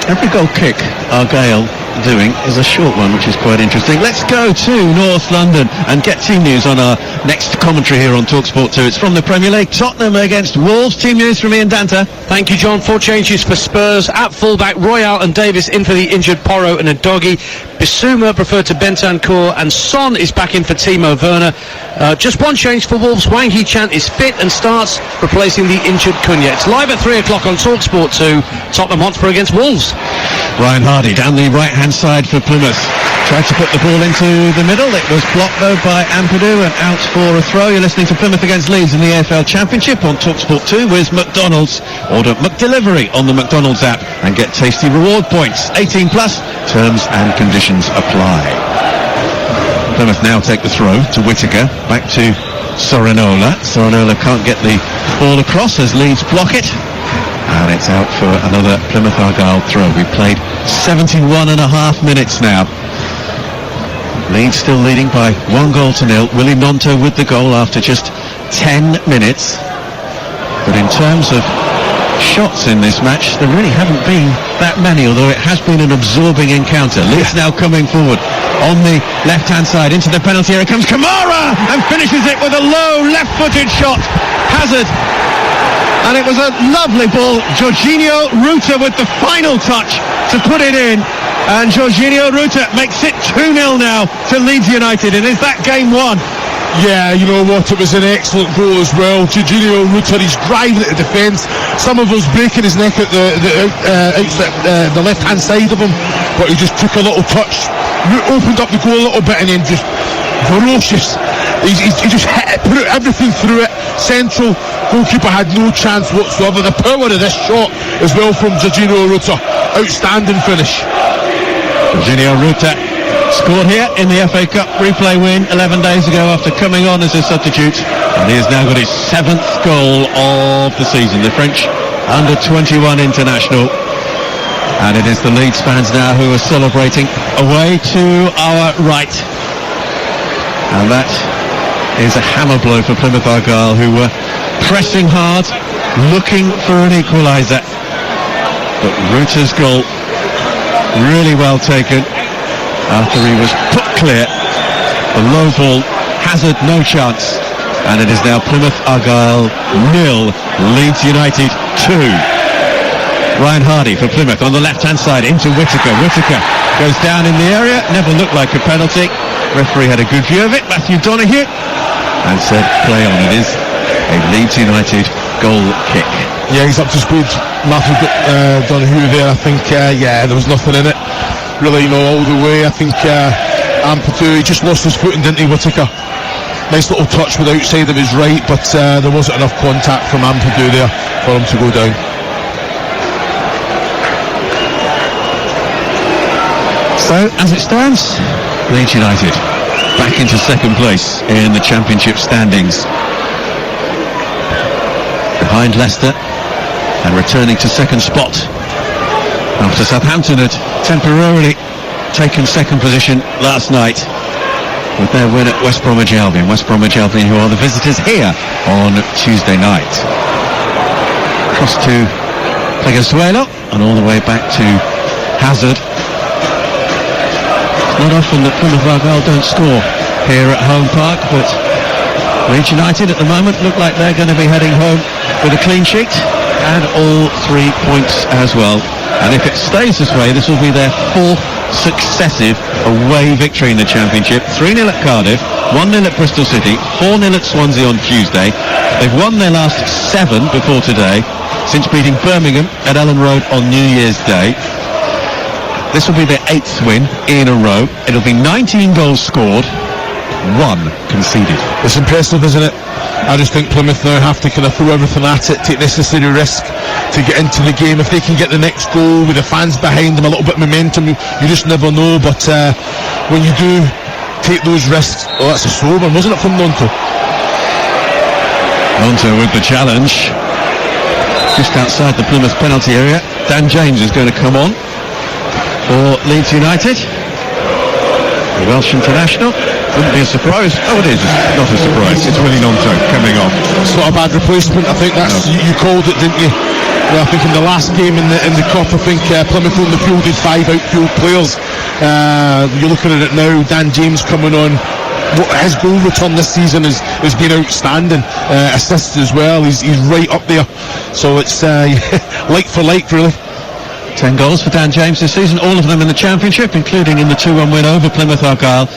Every goal kick Argyle doing is a short one, which is quite interesting. Let's go to North London and get team news on our next commentary here on TalkSport 2. It's from the Premier League. Tottenham against Wolves. Team news from Ian Danta. Thank you, John. 4 changes for Spurs. At fullback, Royale and Davis in for the injured Porro and Udogie. Bissouma preferred to Bentancur, and Son is back in for Timo Werner. Just one change for Wolves. Wang Hee-chan is fit and starts, replacing the injured Cunha. It's live at 3 o'clock on TalkSport 2. Tottenham Hotspur against Wolves. Ryan Hardy down the right-hand side for Plymouth. Tried to put the ball into the middle. It was blocked though by Ampadu and out for a throw. You're listening to Plymouth against Leeds in the AFL Championship on TalkSport 2 with McDonald's. Order McDelivery on the McDonald's app and get tasty reward points. 18 plus. Terms and conditions apply. Plymouth now take the throw to Whittaker. Back to Sorinola. Sorinola can't get the ball across as Leeds block it. And it's out for another Plymouth Argyle throw. We've played 71 and a half minutes now. Leeds still leading by 1-0. Willie Nonto with the goal after just 10 minutes. But in terms of shots in this match, there really haven't been that many, although it has been an absorbing encounter. Leeds now coming forward on the left-hand side into the penalty area. Comes Kamara and finishes it with a low left-footed shot. Hazard. And it was a lovely ball. Jorginho Ruta with the final touch to put it in. And Jorginho Ruta makes it 2-0 now to Leeds United. And is that game won? Yeah, you know what, it was an excellent goal as well. Jorginho Ruta, he's driving at the defence. Somerville's breaking his neck at the left-hand side of him, but he just took a little touch, opened up the goal a little bit, and then just ferocious. He just hit it, put everything through it. Central goalkeeper had no chance whatsoever. The power of this shot as well from Jorginho Ruta. Outstanding finish. Jorginho Ruta scored here in the FA Cup replay win 11 days ago after coming on as a substitute, and he has now got his 7th goal of the season. The French under-21 international, and it is the Leeds fans now who are celebrating away to our right, and that is a hammer blow for Plymouth Argyle, who were pressing hard, looking for an equaliser, but Ruta's goal really well taken after he was put clear. A low ball, Hazard no chance, and it is now Plymouth Argyle 0, Leeds United 2. Ryan Hardy for Plymouth on the left-hand side into Whittaker. Whittaker goes down in the area, never looked like a penalty. Referee had a good view of it, Matthew Donoghue, and said play on. It is a Leeds United goal kick. Yeah, he's up to speed, Matthew Donoghue there. I think, there was nothing in it. Really, all the way. I think Ampadu, he just lost his footing, didn't he, Whittaker? Nice little touch with the outside of his right, but there wasn't enough contact from Ampadu there for him to go down. So, as it stands, Leeds United back into second place in the Championship standings. behind Leicester and returning to second spot after Southampton had temporarily taken second position last night with their win at West Bromwich Albion. West Bromwich Albion, who are the visitors here on Tuesday night. Cross to Pleguezuelo and all the way back to Hazard. It's not often that Plymouth Argyle don't score here at Home Park, but Leeds United at the moment look like they're going to be heading home with a clean sheet and all 3 points as well. And if it stays this way, this will be their fourth successive away victory in the Championship. 3-0 at Cardiff, 1-0 at Bristol City, 4-0 at Swansea on Tuesday. They've won their last 7 before today, since beating Birmingham at Ellen Road on New Year's Day. This will be their 8th win in a row. It'll be 19 goals scored, 1 conceded. It's impressive, isn't it? I just think Plymouth now have to kind of throw everything at it, take necessary risk to get into the game. If they can get the next goal with the fans behind them, a little bit of momentum, you just never know. But when you do take those risks, that's a slow one, wasn't it, from Nonto? Nonto with the challenge. Just outside the Plymouth penalty area, Dan James is going to come on for Leeds United. The Welsh international. Wouldn't be a surprise. Oh, it is. It's not a surprise. It's Willie Nonto coming on. It's not a bad replacement. I think that's you called it, didn't you? Well, I think in the last game in the Cup, I think Plymouth only fielded 5 outfield players. You're looking at it now. Dan James coming on. His goal return this season has been outstanding. Assists as well. He's right up there. So it's like for like, really. 10 goals for Dan James this season, all of them in the Championship, including in the 2-1 win over Plymouth Argyle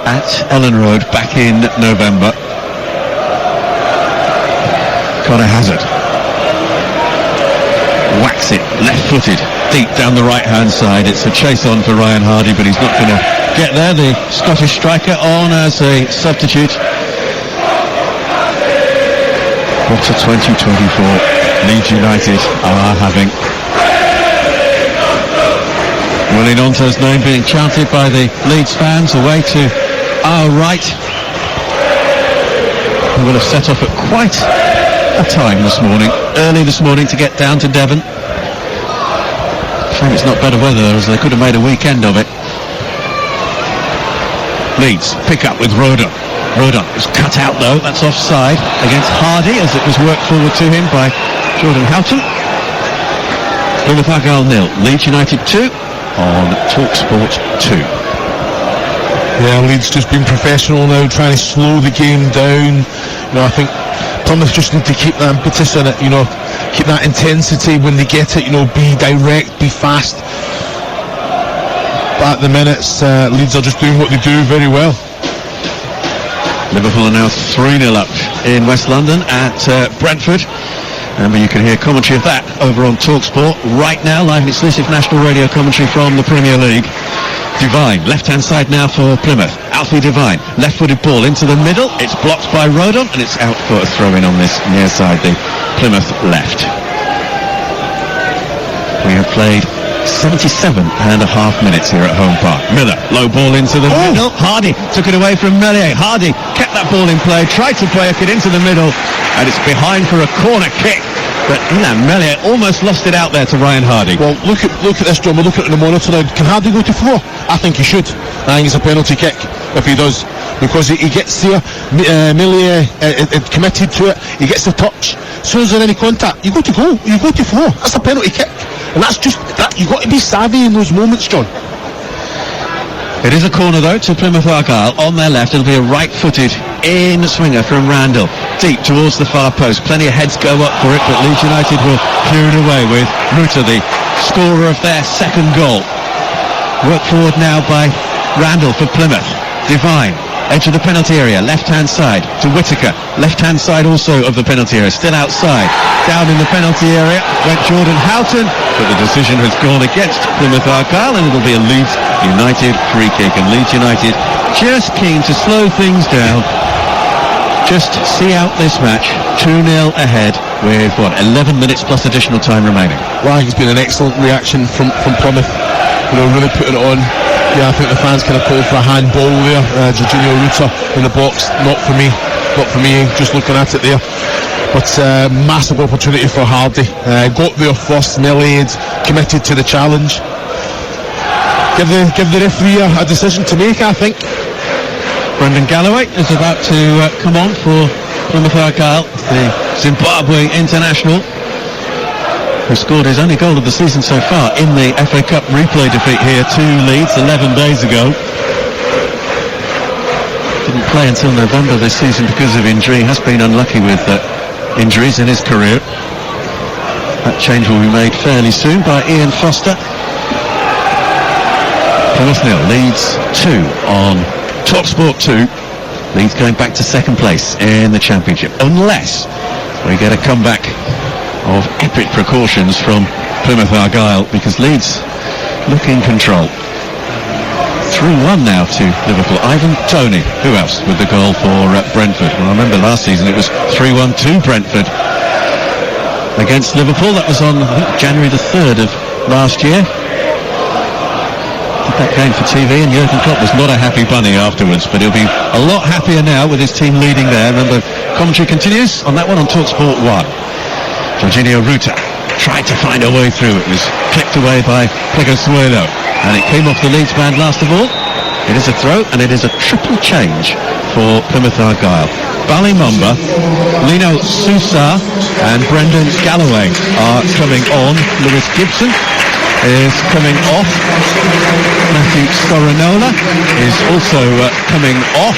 at Ellen Road back in November. Connor Hazard whacks it, left-footed, deep down the right-hand side. It's a chase on for Ryan Hardy, but he's not going to get there. The Scottish striker on as a substitute. Quarter 2024, Leeds United are having Willie Nonto's name being chanted by the Leeds fans away to our right. We will have set off at quite a time this morning, early this morning, to get down to Devon. Shame it's not better weather, as they could have made a weekend of it. Leeds pick up with Rodon. Rodon is cut out though, that's offside against Hardy as it was worked forward to him by Jordan Houghton. Plymouth Argyle 0, Leeds United 2 on TalkSport 2. Yeah, Leeds just been professional now, trying to slow the game down. You know, I think Plymouth just need to keep that impetus in it, you know, keep that intensity when they get it, you know, be direct, be fast. But at the minutes, Leeds are just doing what they do very well. Liverpool are now 3-0 up in West London at Brentford. Remember, you can hear commentary of that over on TalkSport right now, live and exclusive national radio commentary from the Premier League. Devine, left-hand side now for Plymouth. Alfie Devine, left-footed ball into the middle. It's blocked by Rodon, and it's out for a throw-in on this near side, the Plymouth left. We have played 77.5 minutes here at Home Park. Miller, low ball into the middle. Hardy took it away from Melier. Hardy kept that ball in play, tried to play it into the middle, and it's behind for a corner kick. But Melier almost lost it out there to Ryan Hardy. Well, look at this, John. We're looking at the monitor now. Can Hardy go to floor? I think he should. I think it's a penalty kick if he does, because he gets there. Melier committed to it. He gets the touch. As soon as there's any contact, you go to goal. You go to floor. That's a penalty kick. And that's just that. You've got to be savvy in those moments, John. It is a corner though to Plymouth Argyle on their left. It'll be a right-footed in swinger from Randall, deep towards the far post. Plenty of heads go up for it, but Leeds United will clear it away with Rutter, the scorer of their second goal. Work forward now by Randall for Plymouth. Devine, edge of the penalty area, left-hand side to Whittaker. Left-hand side also of the penalty area, still outside. Down in the penalty area went Jordan Houghton, but the decision has gone against Plymouth Argyle, and it'll be a Leeds United free kick. And Leeds United just keen to slow things down, just see out this match 2-0 ahead with 11 minutes plus additional time remaining. Well, I think it's been an excellent reaction from Plymouth, you know, really putting it on. Yeah, I think the fans kind of called for a handball there. Jorginho Rutter in the box, not for me, just looking at it there. but massive opportunity for Hardy. Got there first, Nelly committed to the challenge. Give the referee a decision to make, I think. Brendan Galloway is about to come on for Plymouth Argyle, the Zimbabwe international, who scored his only goal of the season so far in the FA Cup replay defeat here to Leeds 11 days ago. Didn't play until November this season because of injury. Has been unlucky with injuries in his career. That change will be made fairly soon by Ian Foster. Plymouth 0, Leeds 2 on TalkSport 2. Leeds going back to second place in the Championship, unless we get a comeback of epic precautions from Plymouth Argyle, because Leeds look in control. 3-1 now to Liverpool. Ivan Toney, who else, with the goal for Brentford? Well, I remember last season it was 3-1 to Brentford against Liverpool. That was on, I think, January the 3rd of last year. Did that game for TV, and Jurgen Klopp was not a happy bunny afterwards, but he'll be a lot happier now with his team leading there. Remember, commentary continues on that one on TalkSport 1. Jorginho Ruta tried to find a way through. It was clipped away by Plegosuelo, and it came off the Leeds band last of all. It is a throw, and it is a triple change for Plymouth Argyle. Ballymunba, Lino Sousa and Brendan Galloway are coming on. Lewis Gibson is coming off. Matthew Sorinola is also coming off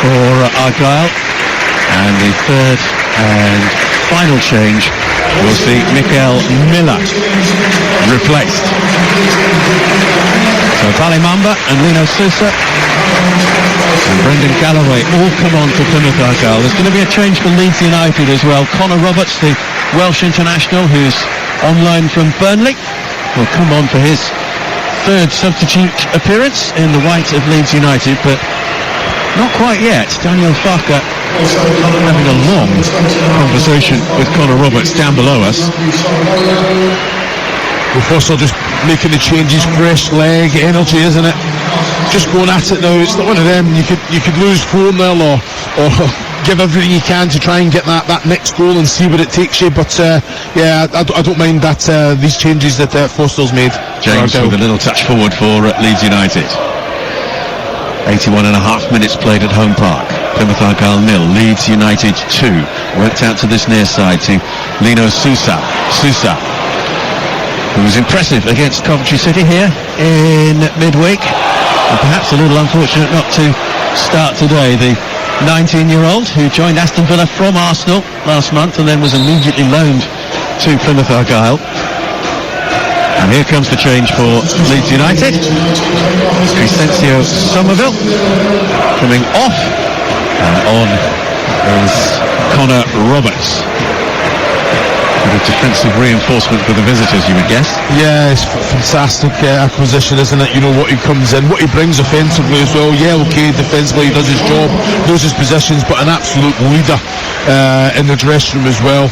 for Argyle. And the third and final change, we'll see Mikael Miller replaced. So Ballymunba and Lino Sousa and Brendan Galloway all come on for Plymouth Argyle. There's going to be a change for Leeds United as well. Connor Roberts, the Welsh international, who's on loan from Burnley, will come on for his third substitute appearance in the white of Leeds United, but not quite yet. Daniel Farker having a long conversation with Connor Roberts down below us. Well, Foster just making the changes, fresh leg, energy, isn't it? Just going at it now. It's not one of them. You could lose 4-0 or give everything you can to try and get that next goal and see where it takes you. But yeah, I don't mind that these changes that Foster's made. James with a little touch forward for Leeds United. 81.5 minutes played at Home Park. Plymouth Argyle 0, Leeds United 2. Worked out to this near side to Lino Sousa. Sousa, who was impressive against Coventry City here in midweek, and perhaps a little unfortunate not to start today. The 19-year-old who joined Aston Villa from Arsenal last month and then was immediately loaned to Plymouth Argyle. And here comes the change for Leeds United. Crescencio Somerville coming off, and on is Connor Roberts. A defensive reinforcement for the visitors, you would guess. Yeah, it's fantastic acquisition, isn't it? You know what he comes in, what he brings offensively as well. Yeah, okay, defensively he does his job, knows his positions, but an absolute leader in the dressing room as well.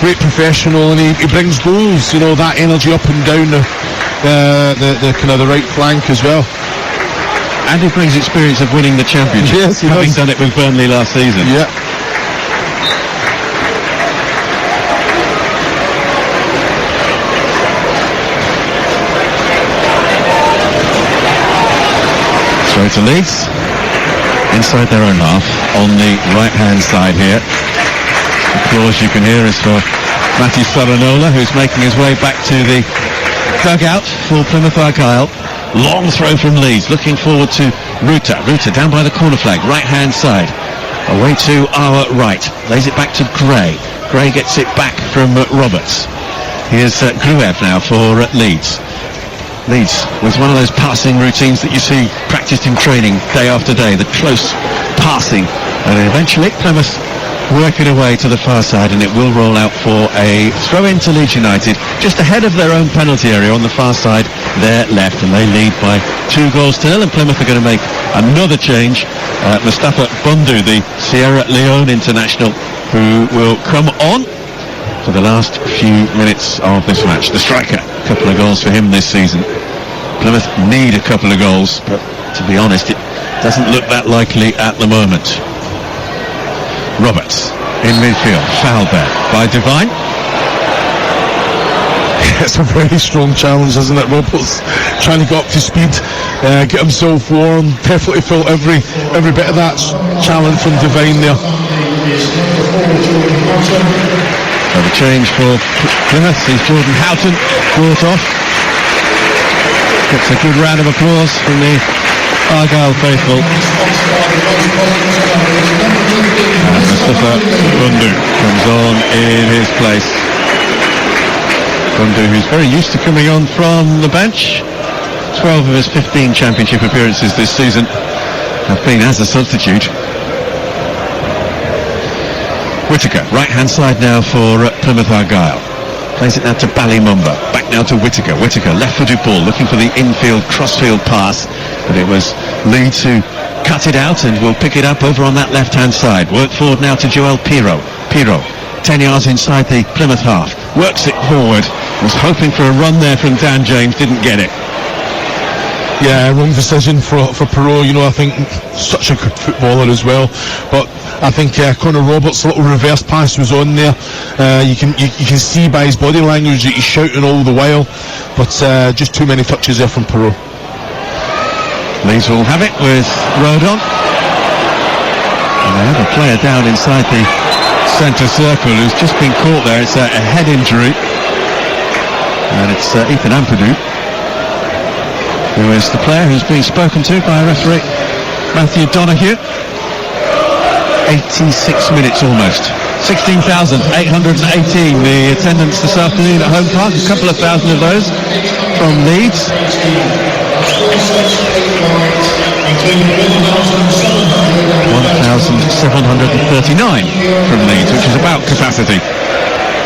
Great professional, and he brings goals. You know, that energy up and down the kind of the right flank as well. And he brings experience of winning the championship, yes, having done it with Burnley last season. Yeah. Throw to Leeds, inside their own half, on the right-hand side here. The applause you can hear is for Matthew Sorinola, who's making his way back to the dugout for Plymouth Argyle. Long throw from Leeds, looking forward to Ruta. Ruta down by the corner flag, right-hand side. Away to our right, lays it back to Gray. Gray gets it back from Roberts. Here's Gruev now for Leeds. Leeds with one of those passing routines that you see practiced in training day after day, the close passing, and eventually Plymouth work it away to the far side, and it will roll out for a throw-in to Leeds United, just ahead of their own penalty area on the far side, their left, and they lead by 2-0, and Plymouth are going to make another change. Mustafa Bundu, the Sierra Leone international, who will come on for the last few minutes of this match. The striker, a couple of goals for him this season. Plymouth need a couple of goals, but to be honest, it doesn't look that likely at the moment. Roberts in midfield. Foul there by Devine. It's a very strong challenge, isn't it? Roberts trying to get up to speed, get himself warm. Definitely felt every bit of that challenge from Devine there. So the change for Plymouth is Jordan Houghton brought off. Gets a good round of applause from the Argyle faithful. And Mustafa Bundu comes on in his place. Bundu, who's very used to coming on from the bench. 12 of his 15 championship appearances this season have been as a substitute. Whittaker, right hand side now for Plymouth Argyle. Plays it now to Ballymumba. Back now to Whittaker. Whittaker, left-footed ball, looking for the infield, crossfield pass. But it was Leeds who cut it out and will pick it up over on that left-hand side. Work forward now to Joel Pirro. Pirro, 10 yards inside the Plymouth half. Works it forward. Was hoping for a run there from Dan James. Didn't get it. Yeah, wrong decision for Perot. You know, I think such a good footballer as well. But I think Connor Roberts' little reverse pass was on there. You can see by his body language that he's shouting all the while. But just too many touches there from Perot. Leeds will have it with Rodon. And they have a player down inside the centre circle who's just been caught there. It's a head injury. And it's Ethan Ampadu, who is the player who's being spoken to by referee Matthew Donoghue. 86 minutes almost. 16,818 the attendance this afternoon at Home Park. A couple of thousand of those from Leeds. 1,739 from Leeds, which is about capacity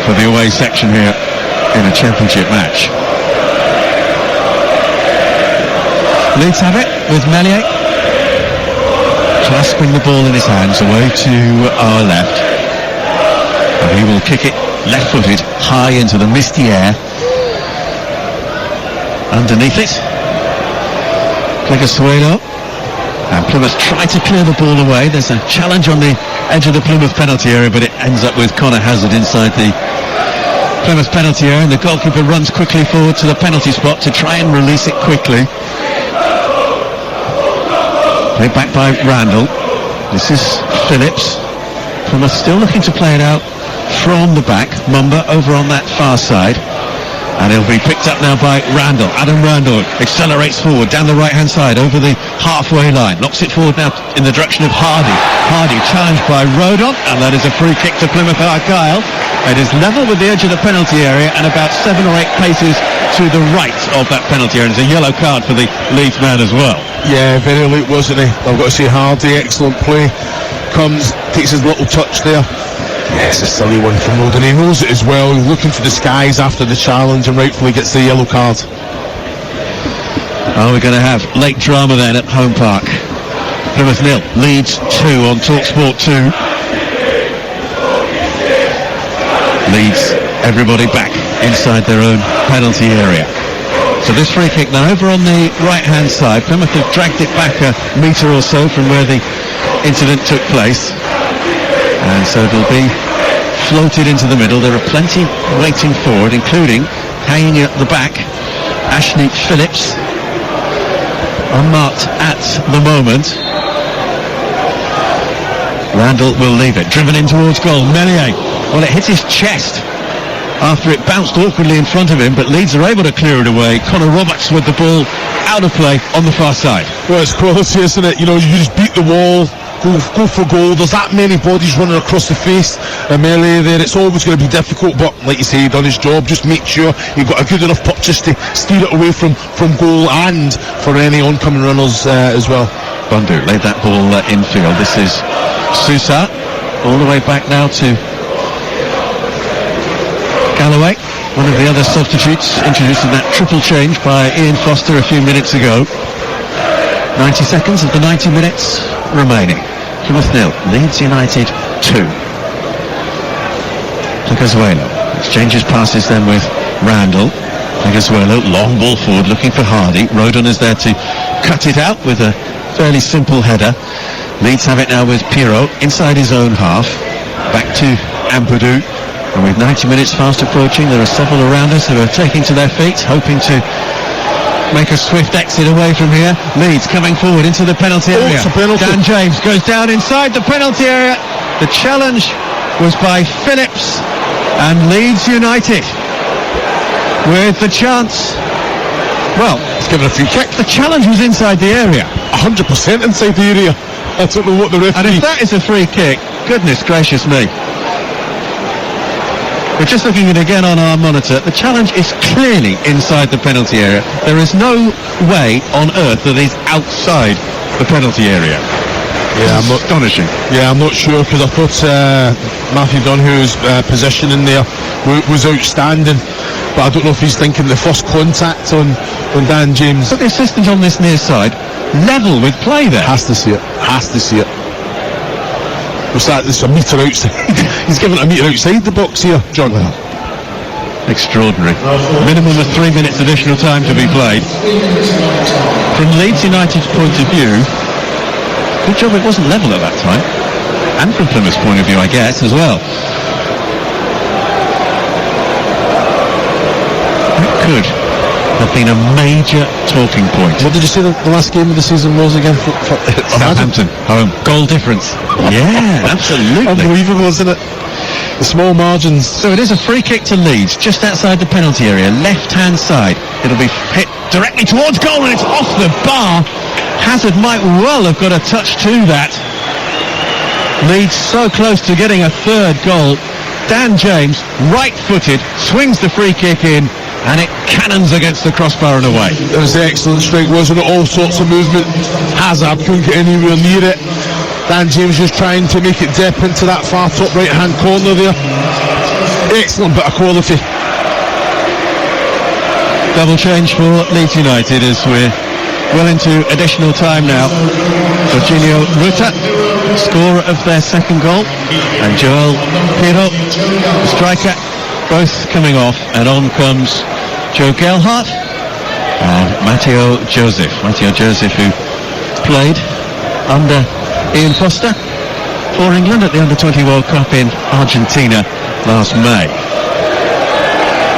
for the away section here in a championship match. Leeds have it with Melier, clasping the ball in his hands away to our left, and he will kick it left-footed high into the misty air. Underneath it, Clegasuelo, and Plymouth try to clear the ball away. There's a challenge on the edge of the Plymouth penalty area, but it ends up with Connor Hazard inside the Plymouth penalty area, and the goalkeeper runs quickly forward to the penalty spot to try and release it quickly. Played back by Randall. This is Phillips. Plymouth still looking to play it out from the back. Mumba over on that far side. And it'll be picked up now by Randall. Adam Randall accelerates forward down the right-hand side over the halfway line. Knocks it forward now in the direction of Hardy. Hardy challenged by Rodon, and that is a free kick to Plymouth Argyle. It is level with the edge of the penalty area and about 7 or 8 paces to the right of that penalty area. And it's a yellow card for the Leeds man as well. Yeah, very late, wasn't he? I've got to say Hardy, excellent play. Comes, takes his little touch there. Yes, a silly one from Rodon. He knows it as well. He's looking to the skies after the challenge and rightfully gets the yellow card. Oh, we're going to have late drama then at Home Park. Plymouth 0, Leeds 2 on TalkSport 2. Leeds, everybody back inside their own penalty area. So this free kick now over on the right-hand side. Plymouth have dragged it back a metre or so from where the incident took place. And so it'll be floated into the middle. There are plenty waiting forward, including hanging at the back, Ashley Phillips, unmarked at the moment. Randall will leave it, driven in towards goal. Melier, well, it hit his chest after it bounced awkwardly in front of him, but Leeds are able to clear it away. Connor Roberts with the ball out of play on the far side. Well, it's quality, isn't it? You know, you just beat the wall, go for goal. There's that many bodies running across the face. Melee there, it's always going to be difficult, but like you say, he done his job. Just make sure you've got a good enough puck just to steer it away from goal and for any oncoming runners as well. Bundu laid that ball infield. This is Sousa, all the way back now to Galloway, one of the other substitutes introduced in that triple change by Ian Foster a few minutes ago. 90 seconds of the 90 minutes remaining. Plymouth 0, Leeds United 2. Clegasuelo exchanges passes then with Randall. Clegasuelo, long ball forward, looking for Hardy. Rodon is there to cut it out with a fairly simple header. Leeds have it now with Pirro inside his own half. back to Ampadu. And with 90 minutes fast approaching, there are several around us who are taking to their feet, hoping to make a swift exit away from here. Leeds coming forward into the penalty area. It's a penalty. Dan James goes down inside the penalty area. The challenge was by Phillips, and Leeds United with the chance. Well, It's given a free kick. the challenge was inside the area. 100% inside the area. I don't know what the And referee... if that is a free kick, goodness gracious me. We're just looking at it again on our monitor. The challenge is clearly inside the penalty area. There is no way on earth that he's outside the penalty area. Yeah, I'm not... Astonishing. Yeah, I'm not sure, because I thought Matthew Dunhu's position in there was outstanding, but I don't know if he's thinking the first contact on Dan James. But the assistant on this near side, level with play there. Has to see it. Has to see it. What's that? It's a metre outside. He's given it a metre outside the box here, John. Extraordinary. Minimum of 3 minutes additional time to be played. From Leeds United's point of view, good job it wasn't level at that time. And from Plymouth's point of view, I guess, as well. That could have been a major talking point. What did you say the last game of the season was again? For Southampton, home. Goal difference. Yeah, absolutely. Unbelievable, isn't it? The small margins. So it is a free kick to Leeds, just outside the penalty area, left-hand side. It'll be hit directly towards goal, and it's off the bar. Hazard might well have got a touch to that. Leeds so close to getting a third goal. Dan James, right-footed, swings the free kick in, and it cannons against the crossbar and away. It was an excellent strike, wasn't it? All sorts of movement. Hazard couldn't get anywhere near it. Dan James was trying to make it dip into that far top right-hand corner there. Excellent bit of quality. Double change for Leeds United as we're well into additional time now. Jorginho Ruta, scorer of their second goal, and Joel Pirro, the striker, both coming off, and on comes Joe Gelhardt and Matteo Joseph. Matteo Joseph, who played under Ian Foster for England at the Under-20 World Cup in Argentina last May.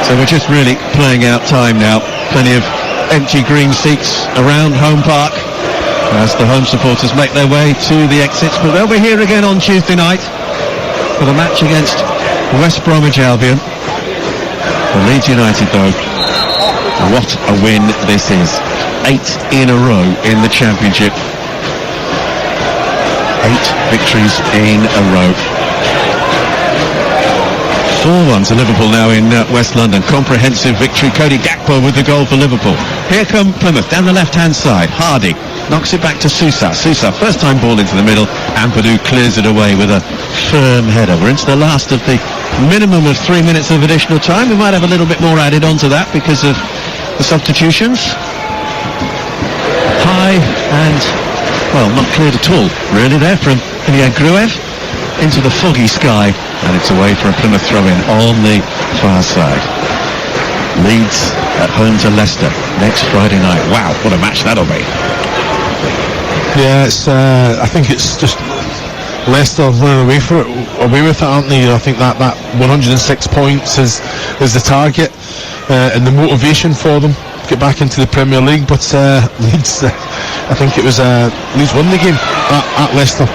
So we're just really playing out time now. Plenty of empty green seats around Home Park as the home supporters make their way to the exits, but they'll be here again on Tuesday night for the match against West Bromwich Albion. For Leeds United though, what a win this is. 8 in a row in the Championship. 8 victories in a row. 4-1 to Liverpool now in West London. Comprehensive victory. Cody Gakpo with the goal for Liverpool. Here come Plymouth down the left-hand side. Hardy knocks it back to Sousa. Sousa, first time ball into the middle. Ampadu clears it away with a firm header. We're into the last of the minimum of 3 minutes of additional time. We might have a little bit more added onto that because of the substitutions. High and, well, not cleared at all, really, there from Ilya Gruev into the foggy sky, and it's away for a Plymouth throw-in on the far side. Leeds at home to Leicester next Friday night. Wow, what a match that'll be. Yeah, it's. I think it's just Leicester running away with it, aren't they? I think that 106 points is the target, and the motivation for them to get back into the Premier League. But Leeds, I think it was Leeds won the game at Leicester,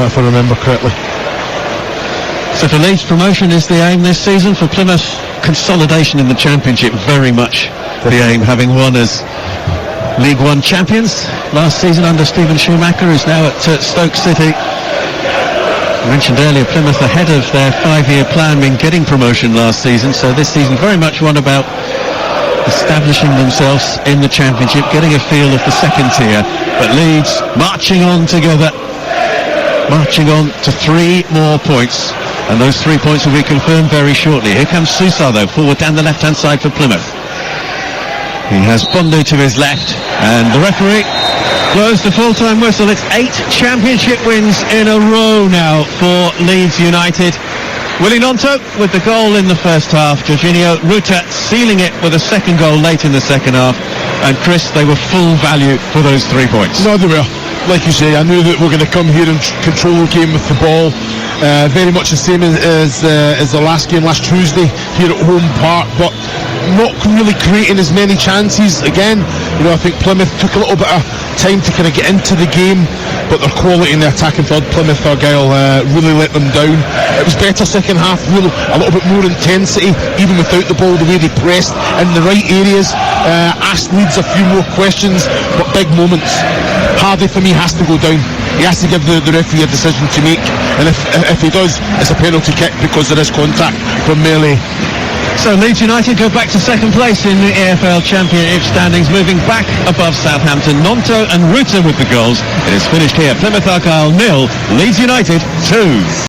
if I remember correctly. So for Leeds, promotion is the aim this season. For Plymouth, consolidation in the Championship, very much the aim, having won as League One champions last season under Stephen Schumacher, who's now at Stoke City. I mentioned earlier, Plymouth ahead of their 5-year plan in getting promotion last season, so this season very much one about establishing themselves in the Championship, getting a feel of the second tier. But Leeds marching on together, marching on to 3 more points, and those 3 points will be confirmed very shortly. Here comes Sousa though, forward down the left-hand side for Plymouth. He has Bondo to his left, and the referee blows the full-time whistle. It's 8 Championship wins in a row now for Leeds United. Willie Gnonto with the goal in the first half. Jorginho Ruta sealing it with a second goal late in the second half. And Chris, they were full value for those 3 points. No, they were. like you say, I knew that we're going to come here and control the game with the ball. Very much the same as the last game last Tuesday here at home park, but not really creating as many chances. Again, I think Plymouth took a little bit of time to kind of get into the game, but their quality in the attacking third, Plymouth Argyle, really let them down. It was better second half, really, a little bit more intensity, even without the ball, the way they pressed in the right areas, asked Leeds a few more questions, but big moments. Hardy for me has to go down. He has to give the referee a decision to make, and if he does, it's a penalty kick because there is contact from Melee. So Leeds United go back to second place in the AFL Championship standings, moving back above Southampton. Nonto and Ruta with the goals. It is finished here. Plymouth Argyle 0, Leeds United 2.